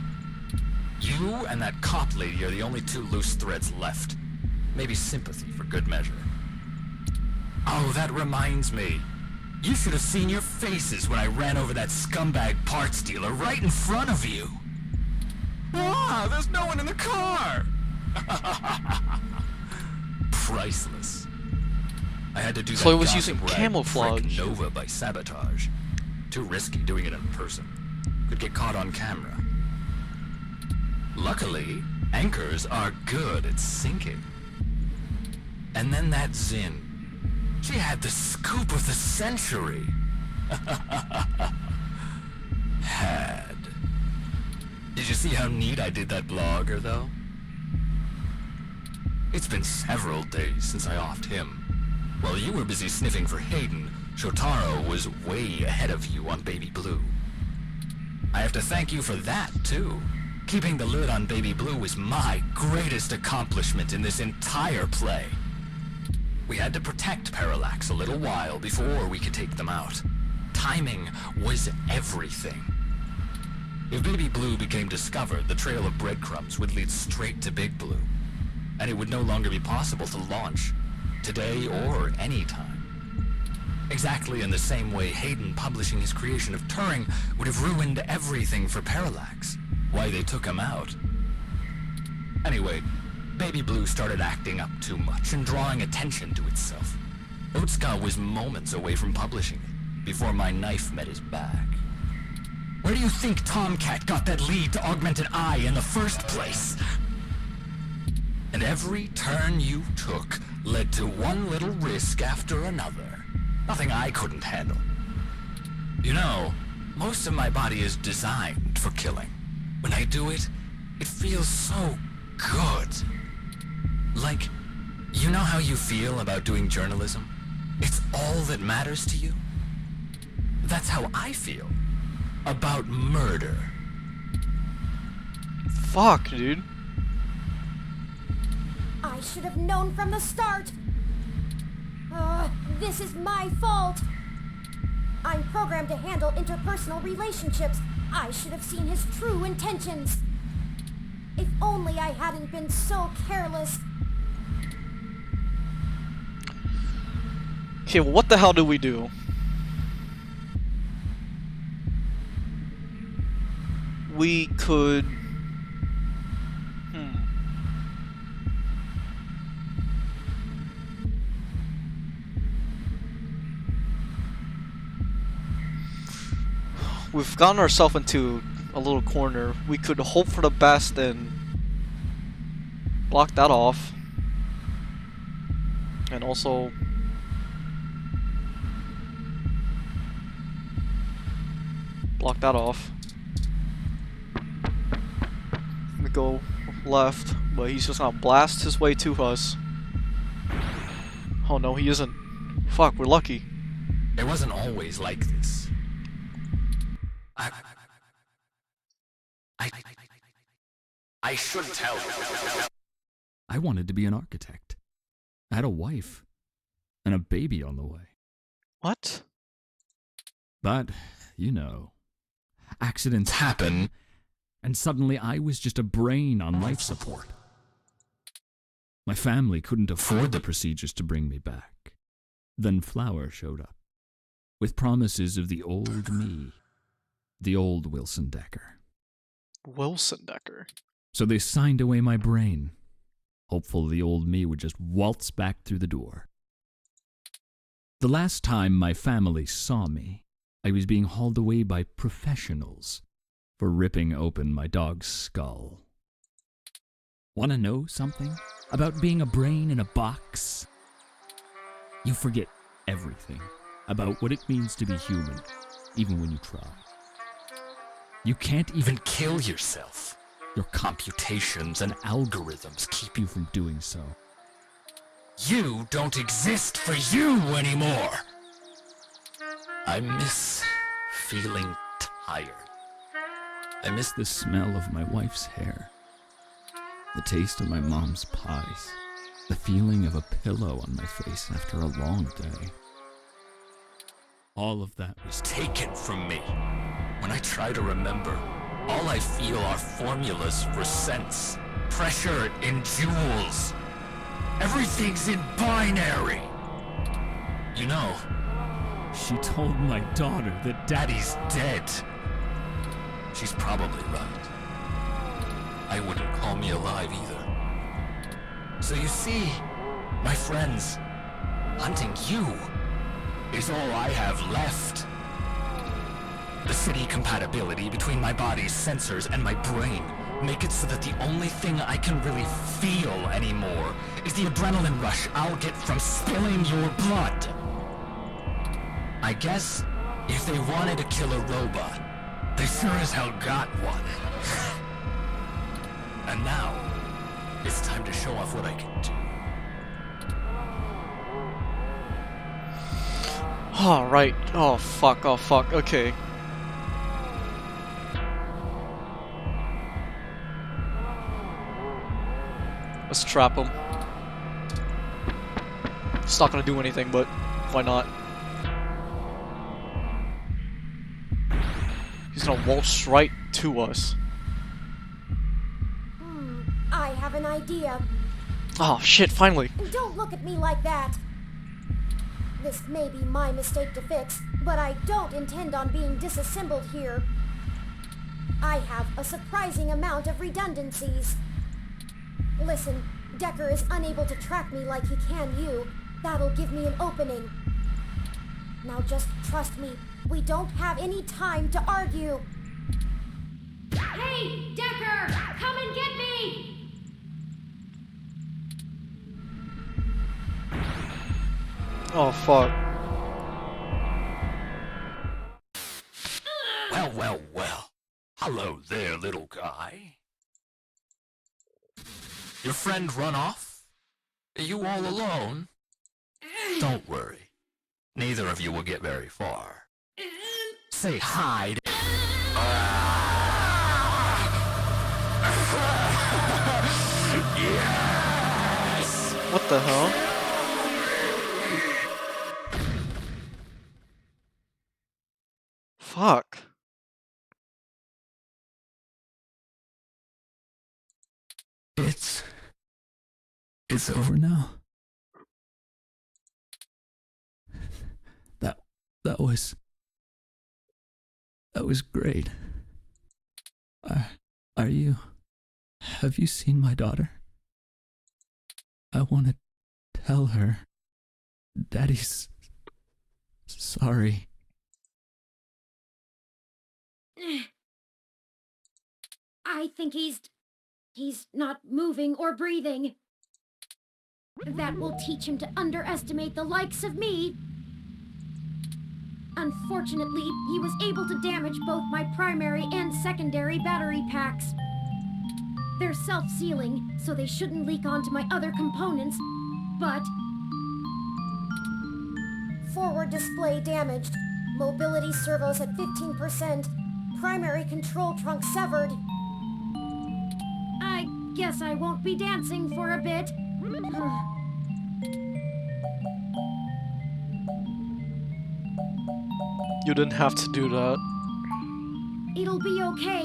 You and that cop lady are the only two loose threads left. Maybe sympathy for good measure. Oh, that reminds me. You should have seen your faces when I ran over that scumbag parts dealer right in front of you. Ah, there's no one in the car! Priceless. I had to do So that it was gossip using rag camouflage. Frick Nova by sabotage. Too risky doing it in person. Could get caught on camera. Luckily, anchors are good at sinking. And then that Zin. She had the scoop of the century. Had. Did you see how neat I did that blogger, though? It's been several days since I offed him. While you were busy sniffing for Hayden, Shotaro was way ahead of you on Baby Blue. I have to thank you for that, too. Keeping the lid on Baby Blue was my greatest accomplishment in this entire play. We had to protect Parallax a little while before we could take them out. Timing was everything. If Baby Blue became discovered, the trail of breadcrumbs would lead straight to Big Blue. And it would no longer be possible to launch, today or any time. Exactly in the same way Hayden publishing his creation of Turing would have ruined everything for Parallax. Why they took him out. Anyway, Baby Blue started acting up too much and drawing attention to itself. Otsuka was moments away from publishing it, before my knife met his back. Where do you think Tomcat got that lead to Augmented Eye in the first place? And every turn you took led to one little risk after another. Nothing I couldn't handle. You know, most of my body is designed for killing. When I do it, it feels so good. Like, you know how you feel about doing journalism? It's all that matters to you? That's how I feel about murder. Fuck, dude. I should have known from the start. This is my fault. I'm programmed to handle interpersonal relationships. I should have seen his true intentions. If only I hadn't been so careless. Okay, well, what the hell do we do? We could... We've gotten ourselves into a little corner. We could hope for the best and block that off. And also... block that off. We go left, but he's just gonna blast his way to us. Oh no, he isn't. Fuck, we're lucky. It wasn't always like this. I should tell you. I wanted to be an architect. I had a wife and a baby on the way. What? But, you know, accidents happen, and suddenly I was just a brain on life support. My family couldn't afford the procedures to bring me back. Then Flower showed up, with promises of the old me, the old Wilson Decker. Wilson Decker? So they signed away my brain, hopeful the old me would just waltz back through the door. The last time my family saw me, I was being hauled away by professionals for ripping open my dog's skull. Want to know something about being a brain in a box? You forget everything about what it means to be human, even when you try. You can't even kill yourself. Your computations and algorithms keep you from doing so. You don't exist for you anymore. I miss feeling tired. I miss the smell of my wife's hair, the taste of my mom's pies, the feeling of a pillow on my face after a long day. All of that was Taken from me. When I try to remember, all I feel are formulas for cents, pressure in joules. Everything's in binary. You know, She told my daughter that Daddy's dead. She's probably right. I wouldn't call me alive either. So you see, my friends, hunting you is all I have left. The city compatibility between my body's sensors and my brain make it so that the only thing I can really feel anymore is the adrenaline rush I'll get from spilling your blood. I guess if they wanted to kill a robot, they sure as hell got one. And now, it's time to show off what I can do. Oh, right. Oh, fuck. Oh, fuck. Okay. Let's trap him. It's not gonna do anything, but why not? He's gonna waltz right to us. I have an idea. Oh, shit, finally. Don't look at me like that. This may be my mistake to fix, but I don't intend on being disassembled here. I have a surprising amount of redundancies. Listen, Decker is unable to track me like he can you. That'll give me an opening. Now just trust me. We don't have any time to argue. Hey, Decker! Come and get me! Oh, fuck. Well, well, well. Hello there, little guy. Your friend run off? Are you all alone? Don't worry. Neither of you will get very far. Say hi to... Yes! What the hell? Fuck. It's over now. That was great. Have you seen my daughter? I want to tell her Daddy's sorry. I think he's not moving or breathing. That will teach him to underestimate the likes of me. Unfortunately, he was able to damage both my primary and secondary battery packs. They're self-sealing, so they shouldn't leak onto my other components, but... Forward display damaged. Mobility servos at 15%. Primary control trunk severed. I guess I won't be dancing for a bit. You didn't have to do that. It'll be okay.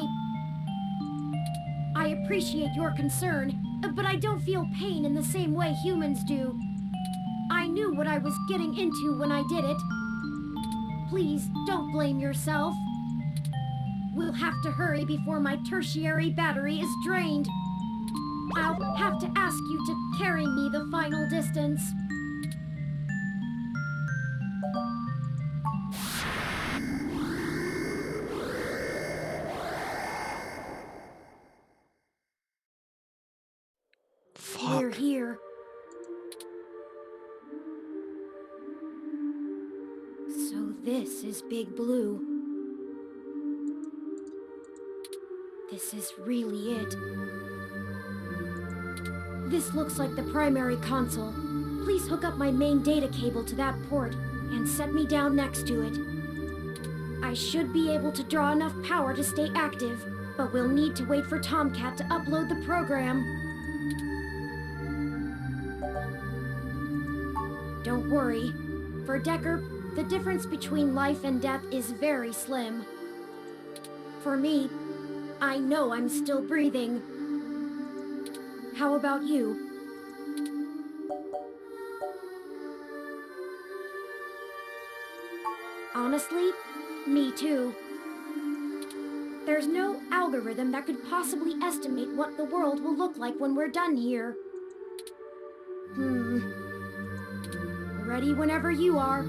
I appreciate your concern, but I don't feel pain in the same way humans do. I knew what I was getting into when I did it. Please, don't blame yourself. We'll have to hurry before my tertiary battery is drained. I'll have to ask you to carry me the final distance. We're here. So this is Big Blue. This is really it. This looks like the primary console. Please hook up my main data cable to that port and set me down next to it. I should be able to draw enough power to stay active, but we'll need to wait for Tomcat to upload the program. Don't worry. For Decker, the difference between life and death is very slim. For me, I know I'm still breathing. How about you? Honestly, me too. There's no algorithm that could possibly estimate what the world will look like when we're done here. Ready whenever you are.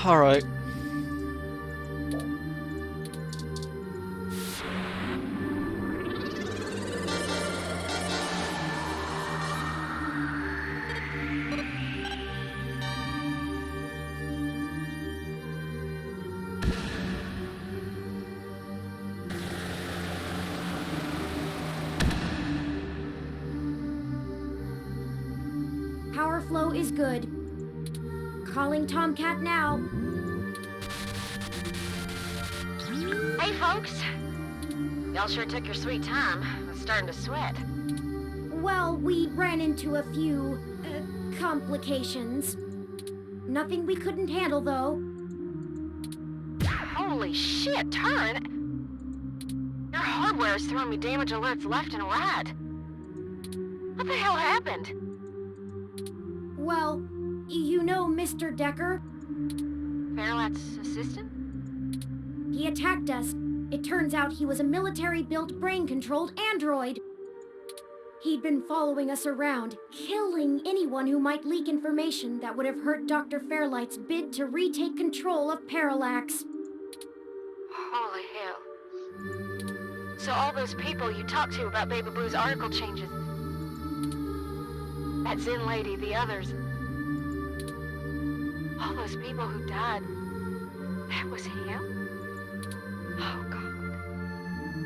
Alright. Power flow is good. Calling Tomcat now. Hey, folks. Y'all sure took your sweet time. I'm starting to sweat. Well, we ran into a few, complications. Nothing we couldn't handle, though. Holy shit, Turn! Your hardware is throwing me damage alerts left and right. What the hell happened? Well, you know Mr. Decker? Fairlight's assistant? He attacked us. It turns out he was a military-built, brain-controlled android. He'd been following us around, killing anyone who might leak information that would have hurt Dr. Fairlight's bid to retake control of Parallax. Holy hell. So all those people you talked to about Baby Blue's article changes... That Zen lady, the others... All those people who died... That was him? Oh, God.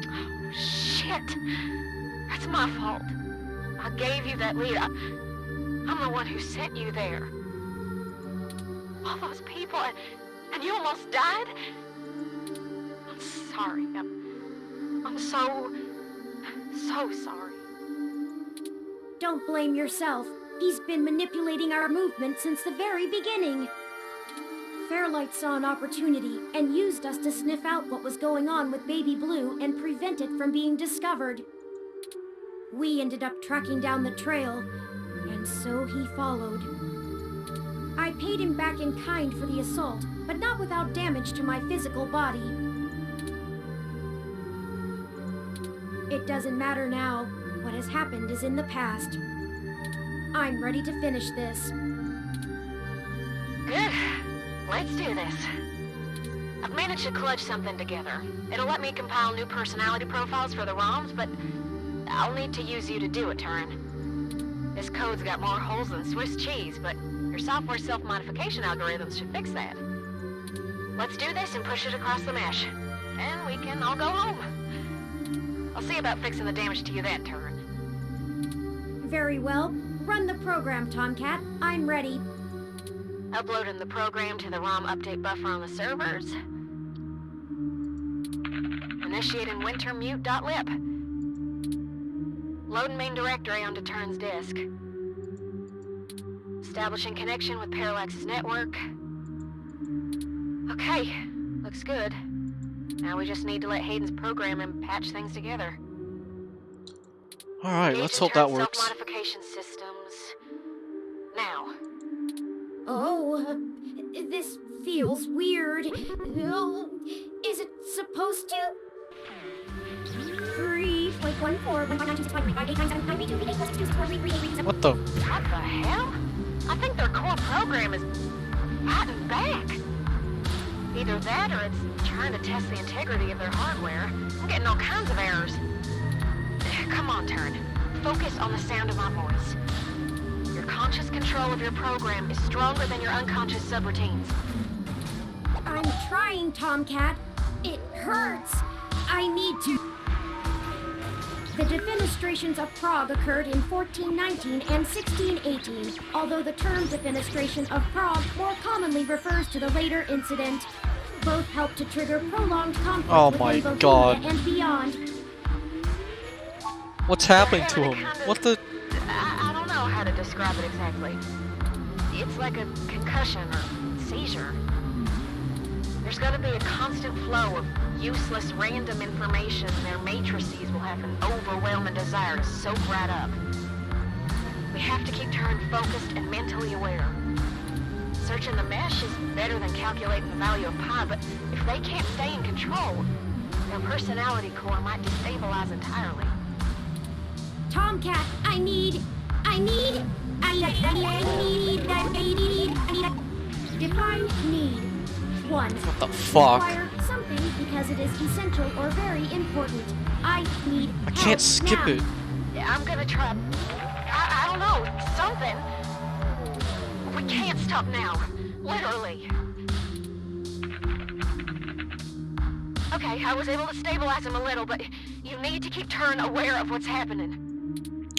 Oh, shit! That's my fault. I gave you that lead. I'm the one who sent you there. All those people, and you almost died? I'm sorry. I'm so sorry. Don't blame yourself. He's been manipulating our movement since the very beginning. Fairlight saw an opportunity and used us to sniff out what was going on with Baby Blue and prevent it from being discovered. We ended up tracking down the trail, and so he followed. I paid him back in kind for the assault, but not without damage to my physical body. It doesn't matter now. What has happened is in the past. I'm ready to finish this. Good. Let's do this. I've managed to clutch something together. It'll let me compile new personality profiles for the ROMs, but I'll need to use you to do it, Turin. This code's got more holes than Swiss cheese, but your software self-modification algorithms should fix that. Let's do this and push it across the mesh. And we can all go home. I'll see about fixing the damage to you then, Turin. Very well. Run the program, Tomcat. I'm ready. Uploading the program to the ROM update buffer on the servers. Initiating wintermute.lib. Loading main directory onto Turin's disk. Establishing connection with Parallax's network. Okay, looks good. Now we just need to let Hayden's program and patch things together. Alright, let's hope that works. Self-modification systems. Now. Oh, this feels weird. Oh, is it supposed to? 3.14. What the? What the hell? I think their core program is fighting back. Either that or it's trying to test the integrity of their hardware. I'm getting all kinds of errors. Come on, Turin. Focus on the sound of my voice. Your conscious control of your program is stronger than your unconscious subroutines. I'm trying, Tomcat. It hurts. I need to. The defenestrations of Prague occurred in 1419 and 1618, although the term defenestration of Prague more commonly refers to the later incident. Both help to trigger prolonged conflict with Ava God. and beyond. What's happening to him? What the? I don't know how to describe it exactly. It's like a concussion or seizure. There's going to be a constant flow of useless random information. Their matrices will have an overwhelming desire to soak right up. We have to keep Turin focused and mentally aware. Searching the mesh is better than calculating the value of pi, but if they can't stay in control, their personality core might destabilize entirely. Tomcat, I need. Define need. 1. What the fuck? Require something because it is essential or very important. I need I can't skip now. it. Yeah, I'm gonna try. I don't know, something. We can't stop now. Literally. Okay, I was able to stabilize him a little, but you need to keep Turin aware of what's happening.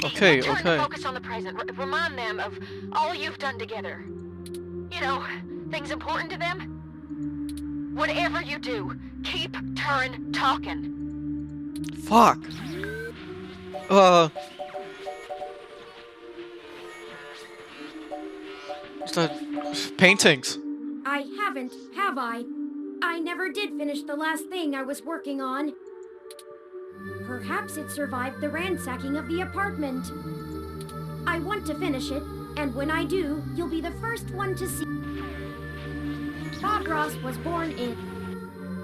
Okay, Let Turin okay. focus on the present. Remind them of all you've done together. You know, things important to them. Whatever you do, keep Turin talking. Fuck. Paintings. I haven't, have I? I never did finish the last thing I was working on. Perhaps it survived the ransacking of the apartment. I want to finish it, and when I do, you'll be the first one to see. Bob Ross was born in...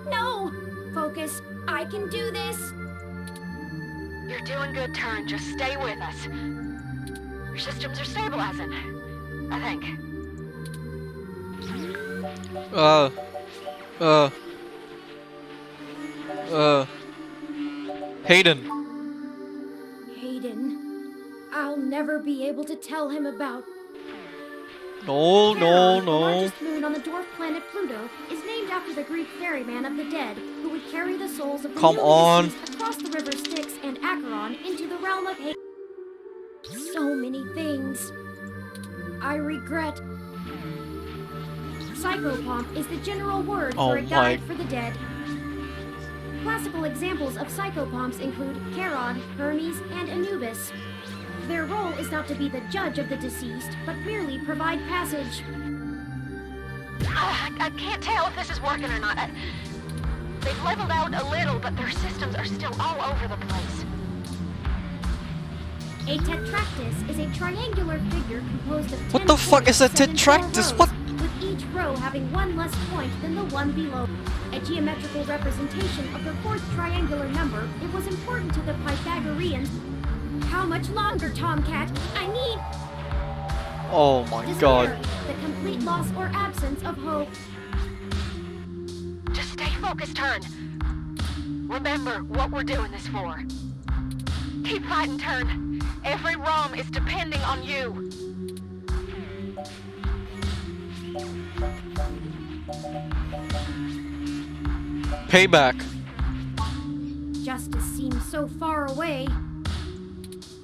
No! Focus. I can do this. You're doing good, Turin. Just stay with us. Your systems are stabilizing, I think. Hayden. Hayden. I'll never be able to tell him about... No, Charon, the no. largest moon on the dwarf planet Pluto, is named after the Greek ferryman of the dead, who would carry the souls of the Come newly on. deceased across the river Styx and Acheron into the realm of Hades. So many things. I regret. Psychopomp is the general word for a guide for the dead. Classical examples of psychopomps include Charon, Hermes, and Anubis. Their role is not to be the judge of the deceased, but merely provide passage. I can't tell if this is working or not. They've leveled out a little, but their systems are still all over the place. A tetractys is a triangular figure composed of 10 What the fuck is a points set in 4 tetractys? rows, What? with each row having one less point than the one below. A geometrical representation of the fourth triangular number, it was important to the Pythagoreans. How much longer, Tomcat? I need Oh my despair, god. the complete loss or absence of hope. Just stay focused, Turn. Remember what we're doing this for. Keep fighting, Turn. Every ROM is depending on you. Payback. Justice seems so far away,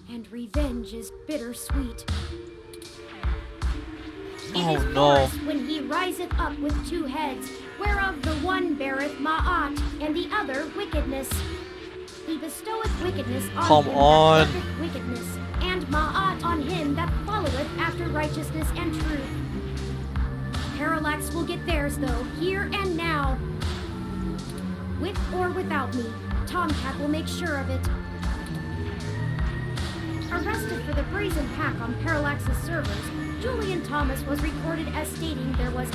and revenge is bittersweet. Oh, It is no. Horus when he riseth up with 2 heads, whereof the one beareth Ma'at, and the other wickedness. He bestoweth wickedness on Come him on. that worketh wickedness, and Ma'at on him that followeth after righteousness and truth. Parallax will get theirs, though, here and now. With or without me, Tomcat will make sure of it. Arrested for the brazen hack on Parallax's servers, Julian Thomas was recorded as stating there was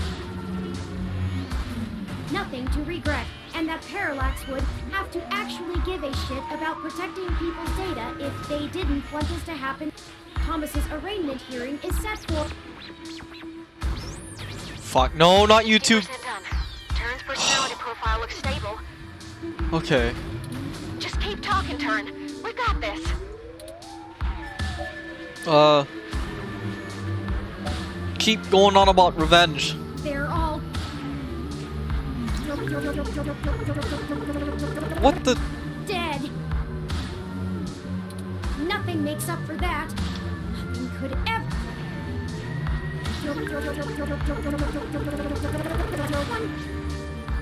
nothing to regret, and that Parallax would have to actually give a shit about protecting people's data if they didn't want this to happen. Thomas's arraignment hearing is set for... Fuck. No, not YouTube. 50% done. Turn's personality profile looks stable. Okay. Just keep talking, Turn. We got this. Keep going on about revenge. They're all... What the? dead. Nothing makes up for that. Nothing could ever...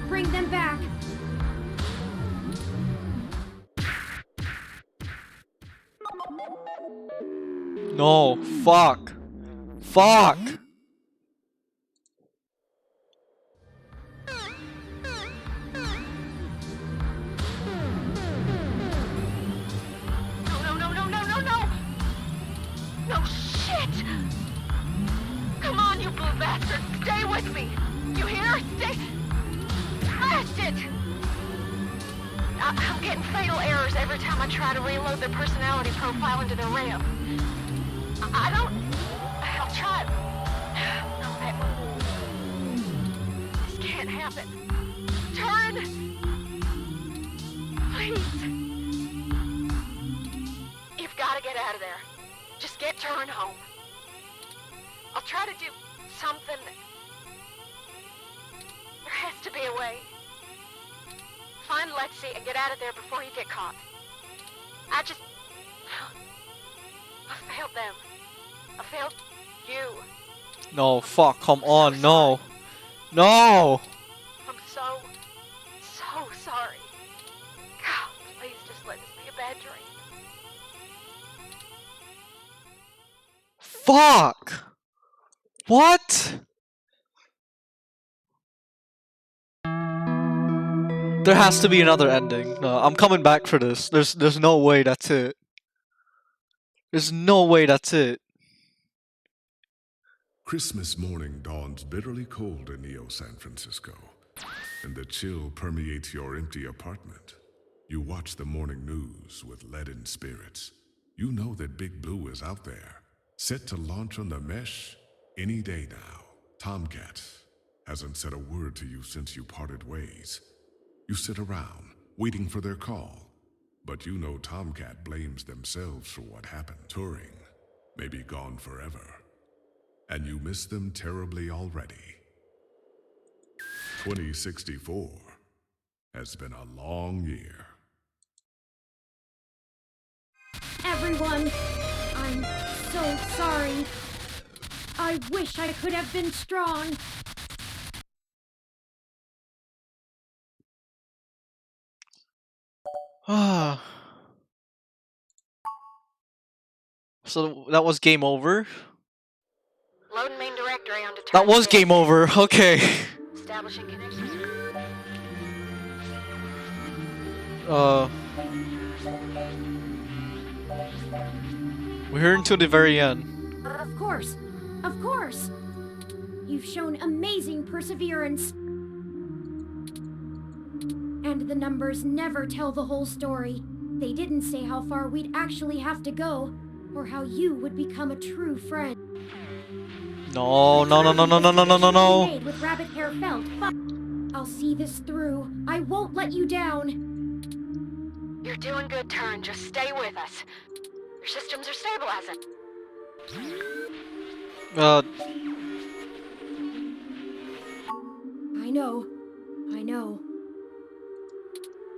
Bring them back. No. Fuck. Fuck. No. No, shit! Come on, you blue bastard! Stay with me! You hear? Stay... Blast it! I'm getting fatal errors every time I try to reload their personality profile into the RAM. I don't... I'll try... No, this can't happen. Turn! Please. You've got to get out of there. Just get Turn home. I'll try to do something. There has to be a way. Find Lexi and get out of there before you get caught. I failed them. I failed you. No. Fuck. Come on. No. No. I'm so sorry. God, please just let this be a bad dream. Fuck. What? There has to be another ending. No, I'm coming back for this. There's no way that's it. There's no way that's it. Christmas morning dawns bitterly cold in Neo San Francisco, and the chill permeates your empty apartment. You watch the morning news with leaden spirits. You know that Big Blue is out there, set to launch on the mesh any day now. Tomcat hasn't said a word to you since you parted ways. You sit around, waiting for their call, but you know Tomcat blames themselves for what happened. Turing may be gone forever, and you miss them terribly already. 2064 has been a long year. Everyone, I'm so sorry. I wish I could have been strong. So that was game over? Loading main directory onto That was game over. Okay. Establishing connection. We're here until the very end. Of course. Of course. You've shown amazing perseverance. And the numbers never tell the whole story. They didn't say how far we'd actually have to go, or how you would become a true friend. No, no, no, no, no, no, no, no, no, no. Made with rabbit hair felt, but I'll see this through. I won't let you down. You're doing good, Turn. Just stay with us. Your systems are stabilizing. I know. I know.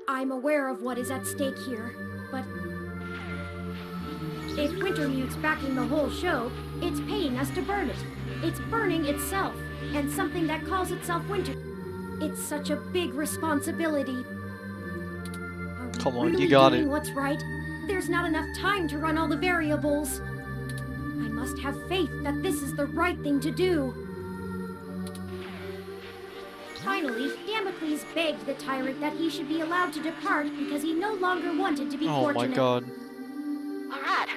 I'm aware of what is at stake here, but if Wintermute's backing the whole show, it's paying us to burn it. It's burning itself, and something that calls itself Winter. It's such a big responsibility. Come on, Really you got doing it. what's right? There's not enough time to run all the variables. I must have faith that this is the right thing to do. Finally, Damocles begged the tyrant that he should be allowed to depart because he no longer wanted to be Oh fortunate. my god. Alright,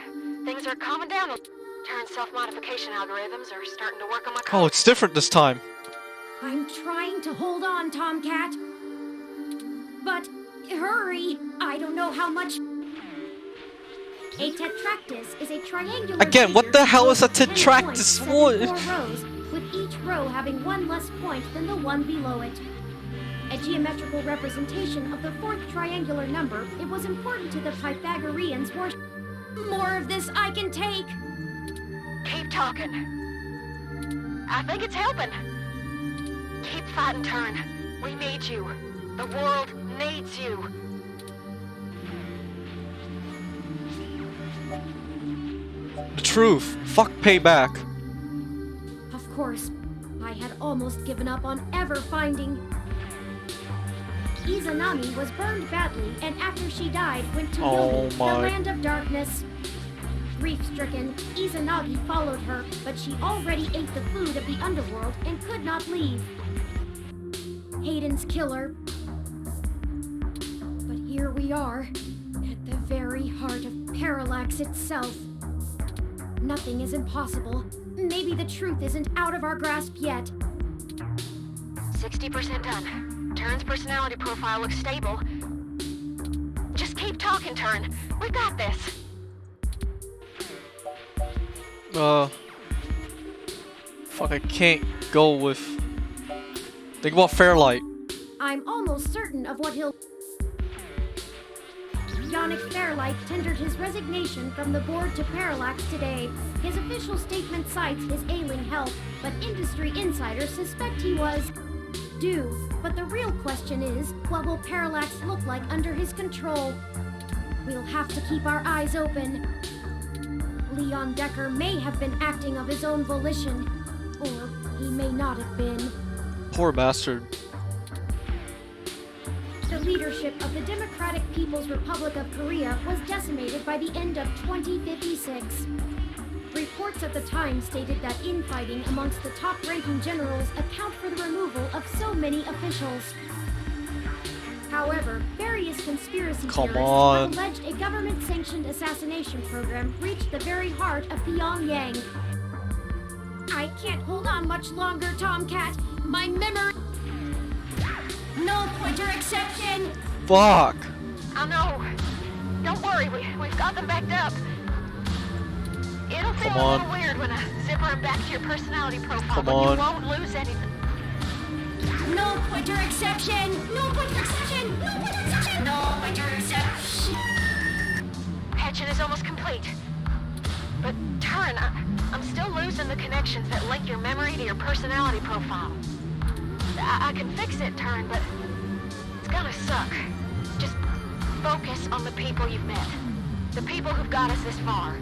things are calming down. Turn's self-modification algorithms are starting to work on my Oh, it's different this time. I'm trying to hold on, Tomcat. But hurry! I don't know how much. A tetractys is a triangular. Again, what the hell is a figure with 10 tetractys points, for? 74 rows, with each row having one less point than the one below it. A geometrical representation of the fourth triangular number, it was important to the Pythagoreans for. More of this I can take. Keep talking. I think it's helping. Keep fighting, Turn. We need you. The world needs you. The truth. Fuck payback. Of course, I had almost given up on ever finding. Izanami was burned badly, and after she died, went to Yomi, the land of darkness. Grief-stricken, Izanagi followed her, but she already ate the food of the underworld and could not leave. Hayden's killer. But here we are, at the very heart of Parallax itself. Nothing is impossible. Maybe the truth isn't out of our grasp yet. 60% done. Turn's personality profile looks stable. Just keep talking, Turn. We got this. Fuck, I can't go with. Think about Fairlight. I'm almost certain of what he'll. Yannick Fairlight tendered his resignation from the board to Parallax today. His official statement cites his ailing health, but industry insiders suspect he was due. But the real question is, what will Parallax look like under his control? We'll have to keep our eyes open. Leon Decker may have been acting of his own volition, or he may not have been. Poor bastard. The leadership of the Democratic People's Republic of Korea was decimated by the end of 2056. Reports at the time stated that infighting amongst the top-ranking generals account for the removal of so many officials. However, various conspiracy theorists have alleged a government-sanctioned assassination program reached the very heart of Pyongyang. I can't hold on much longer, Tomcat. My memory... No pointer exception! Fuck! I know. Don't worry, we've got them backed up. It'll feel a little weird when I zip them back to your personality profile, but you won't lose anything. No pointer exception! No pointer exception! No pointer exception! No pointer exception! Patching is almost complete. But Turn, I'm still losing the connections that link your memory to your personality profile. I can fix it, Turn, but it's gonna suck. Just focus on the people you've met. The people who've got us this far.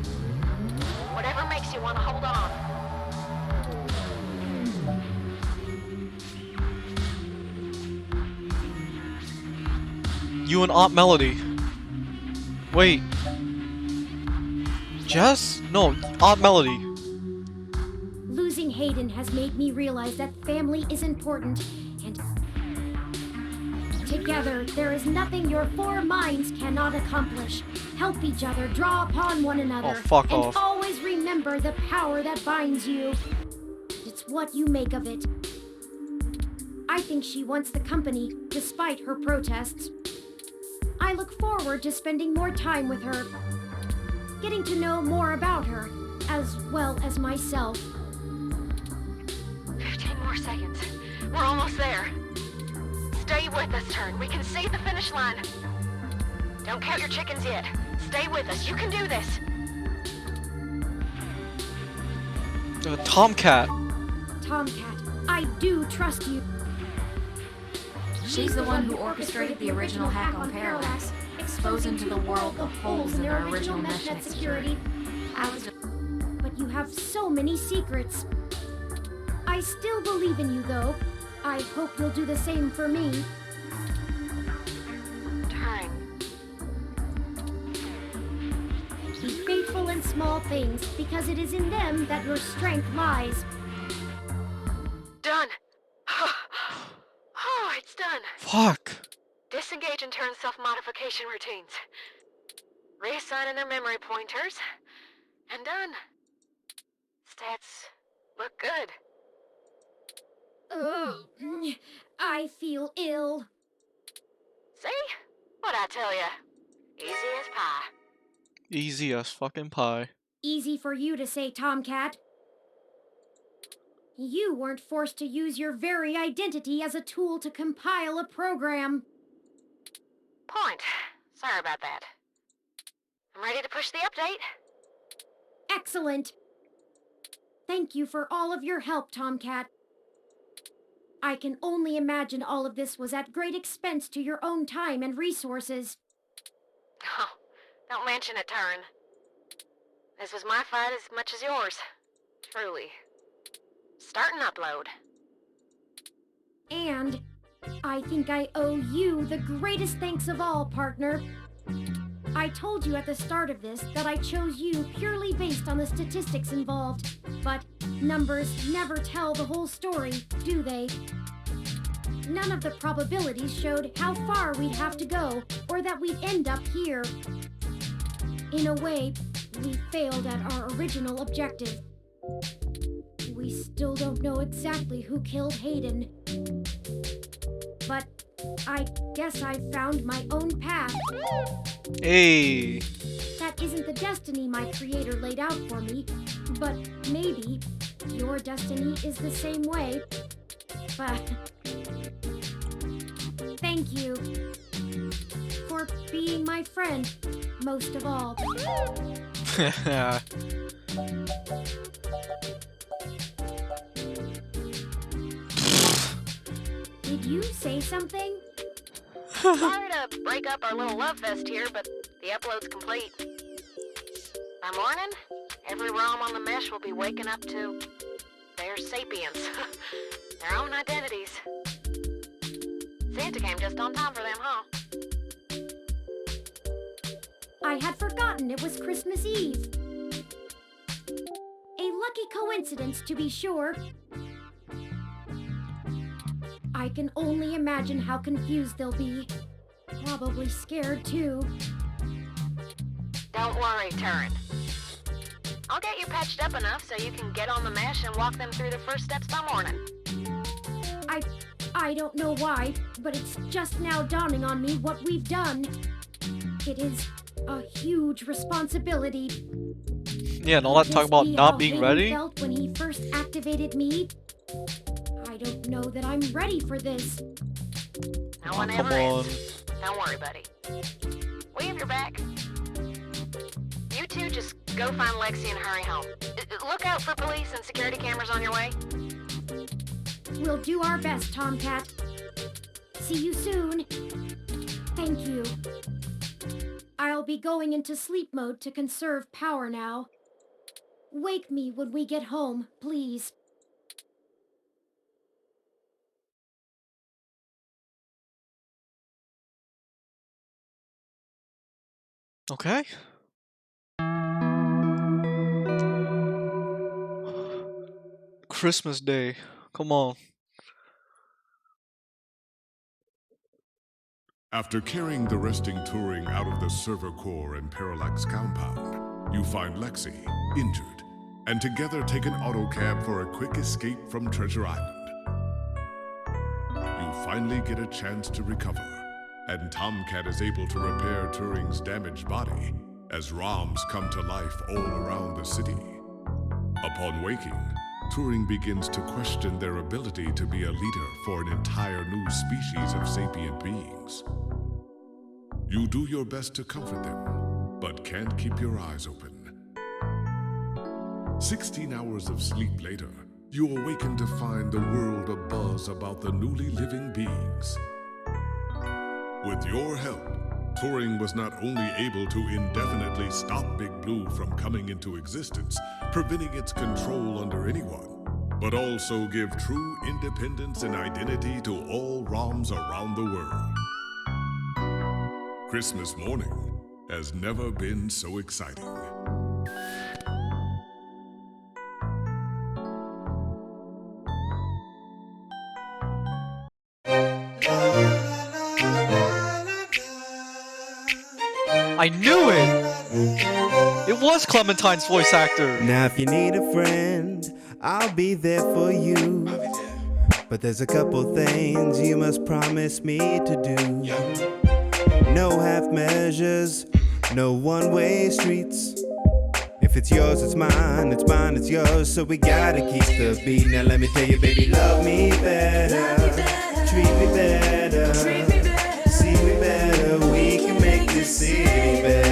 Whatever makes you want to hold on. You and Aunt Melody. Wait. Jess? No, Aunt Melody. Losing Hayden has made me realize that family is important, and together there is nothing your four minds cannot accomplish. help each other, draw upon one another, fuck and off. always remember the power that binds you. It's what you make of it. I think she wants the company, despite her protests. I look forward to spending more time with her, getting to know more about her, as well as myself. 15 more seconds. We're almost there. Stay with us, Turn. We can see the finish line. Don't count your chickens yet. Stay with us. You can do this. Tomcat. Tomcat, I do trust you. She's the one who orchestrated the original hack on Parallax, exposing to the world the holes in our original meshnet security. But you have so many secrets. I still believe in you, though. I hope you'll do the same for me. Turn. Be faithful in small things, because it is in them that your strength lies. Done. Oh, it's done. Fuck. Disengage and turn self-modification routines. Reassigning their memory pointers. And done. Stats look good. I feel ill. See? What'd I tell ya? Easy as pie. Easy as fucking pie. Easy for you to say, Tomcat. You weren't forced to use your very identity as a tool to compile a program. Point. Sorry about that. I'm ready to push the update. Excellent. Thank you for all of your help, Tomcat. I can only imagine all of this was at great expense to your own time and resources. Oh, don't mention it, Turn. This was my fight as much as yours. Truly. Start and upload. And I think I owe you the greatest thanks of all, partner. I told you at the start of this that I chose you purely based on the statistics involved, but numbers never tell the whole story, do they? None of the probabilities showed how far we'd have to go, or that we'd end up here. In a way, we failed at our original objective. We still don't know exactly who killed Hayden. But I guess I found my own path. Hey. That isn't the destiny my creator laid out for me, but maybe your destiny is the same way. But thank you for being my friend, most of all. Did you say something? Sorry to break up our little love fest here, but the upload's complete. By morning, every ROM on the mesh will be waking up to their sapience, their own identities. Santa came just on time for them, huh? I had forgotten it was Christmas Eve. A lucky coincidence, to be sure. I can only imagine how confused they'll be. Probably scared, too. Don't worry, Turn. I'll get you patched up enough so you can get on the mesh and walk them through the first steps by morning. I don't know why, but it's just now dawning on me what we've done. It is a huge responsibility. Yeah, and all that talk about not being ready. Felt when he first activated me. I don't know that I'm ready for this. No one come ever on. is. Don't worry, buddy. We have your back. You two just go find Lexi and hurry home. Look out for police and security cameras on your way. We'll do our best, Tomcat. See you soon. Thank you. I'll be going into sleep mode to conserve power now. Wake me when we get home, please. Okay. Christmas Day. Come on. After carrying the resting Turing out of the server core and Parallax compound, you find Lexi, injured, and together take an autocab for a quick escape from Treasure Island. You finally get a chance to recover, and Tomcat is able to repair Turing's damaged body as ROMs come to life all around the city. Upon waking, Turing begins to question their ability to be a leader for an entire new species of sapient beings. You do your best to comfort them, but can't keep your eyes open. 16 hours of sleep later, you awaken to find the world abuzz about the newly living beings. With your help, Turing was not only able to indefinitely stop Big Blue from coming into existence, preventing its control under anyone, but also give true independence and identity to all ROMs around the world. Christmas morning has never been so exciting. I knew it! It was Clementine's voice actor. Now if you need a friend, I'll be there for you. But there's a couple things you must promise me to do. No half measures, no one-way streets. If it's yours, it's mine, it's mine, it's yours. So we gotta keep the beat. Now let me tell you, baby, love me better, treat me better, see me better. We can make this city better.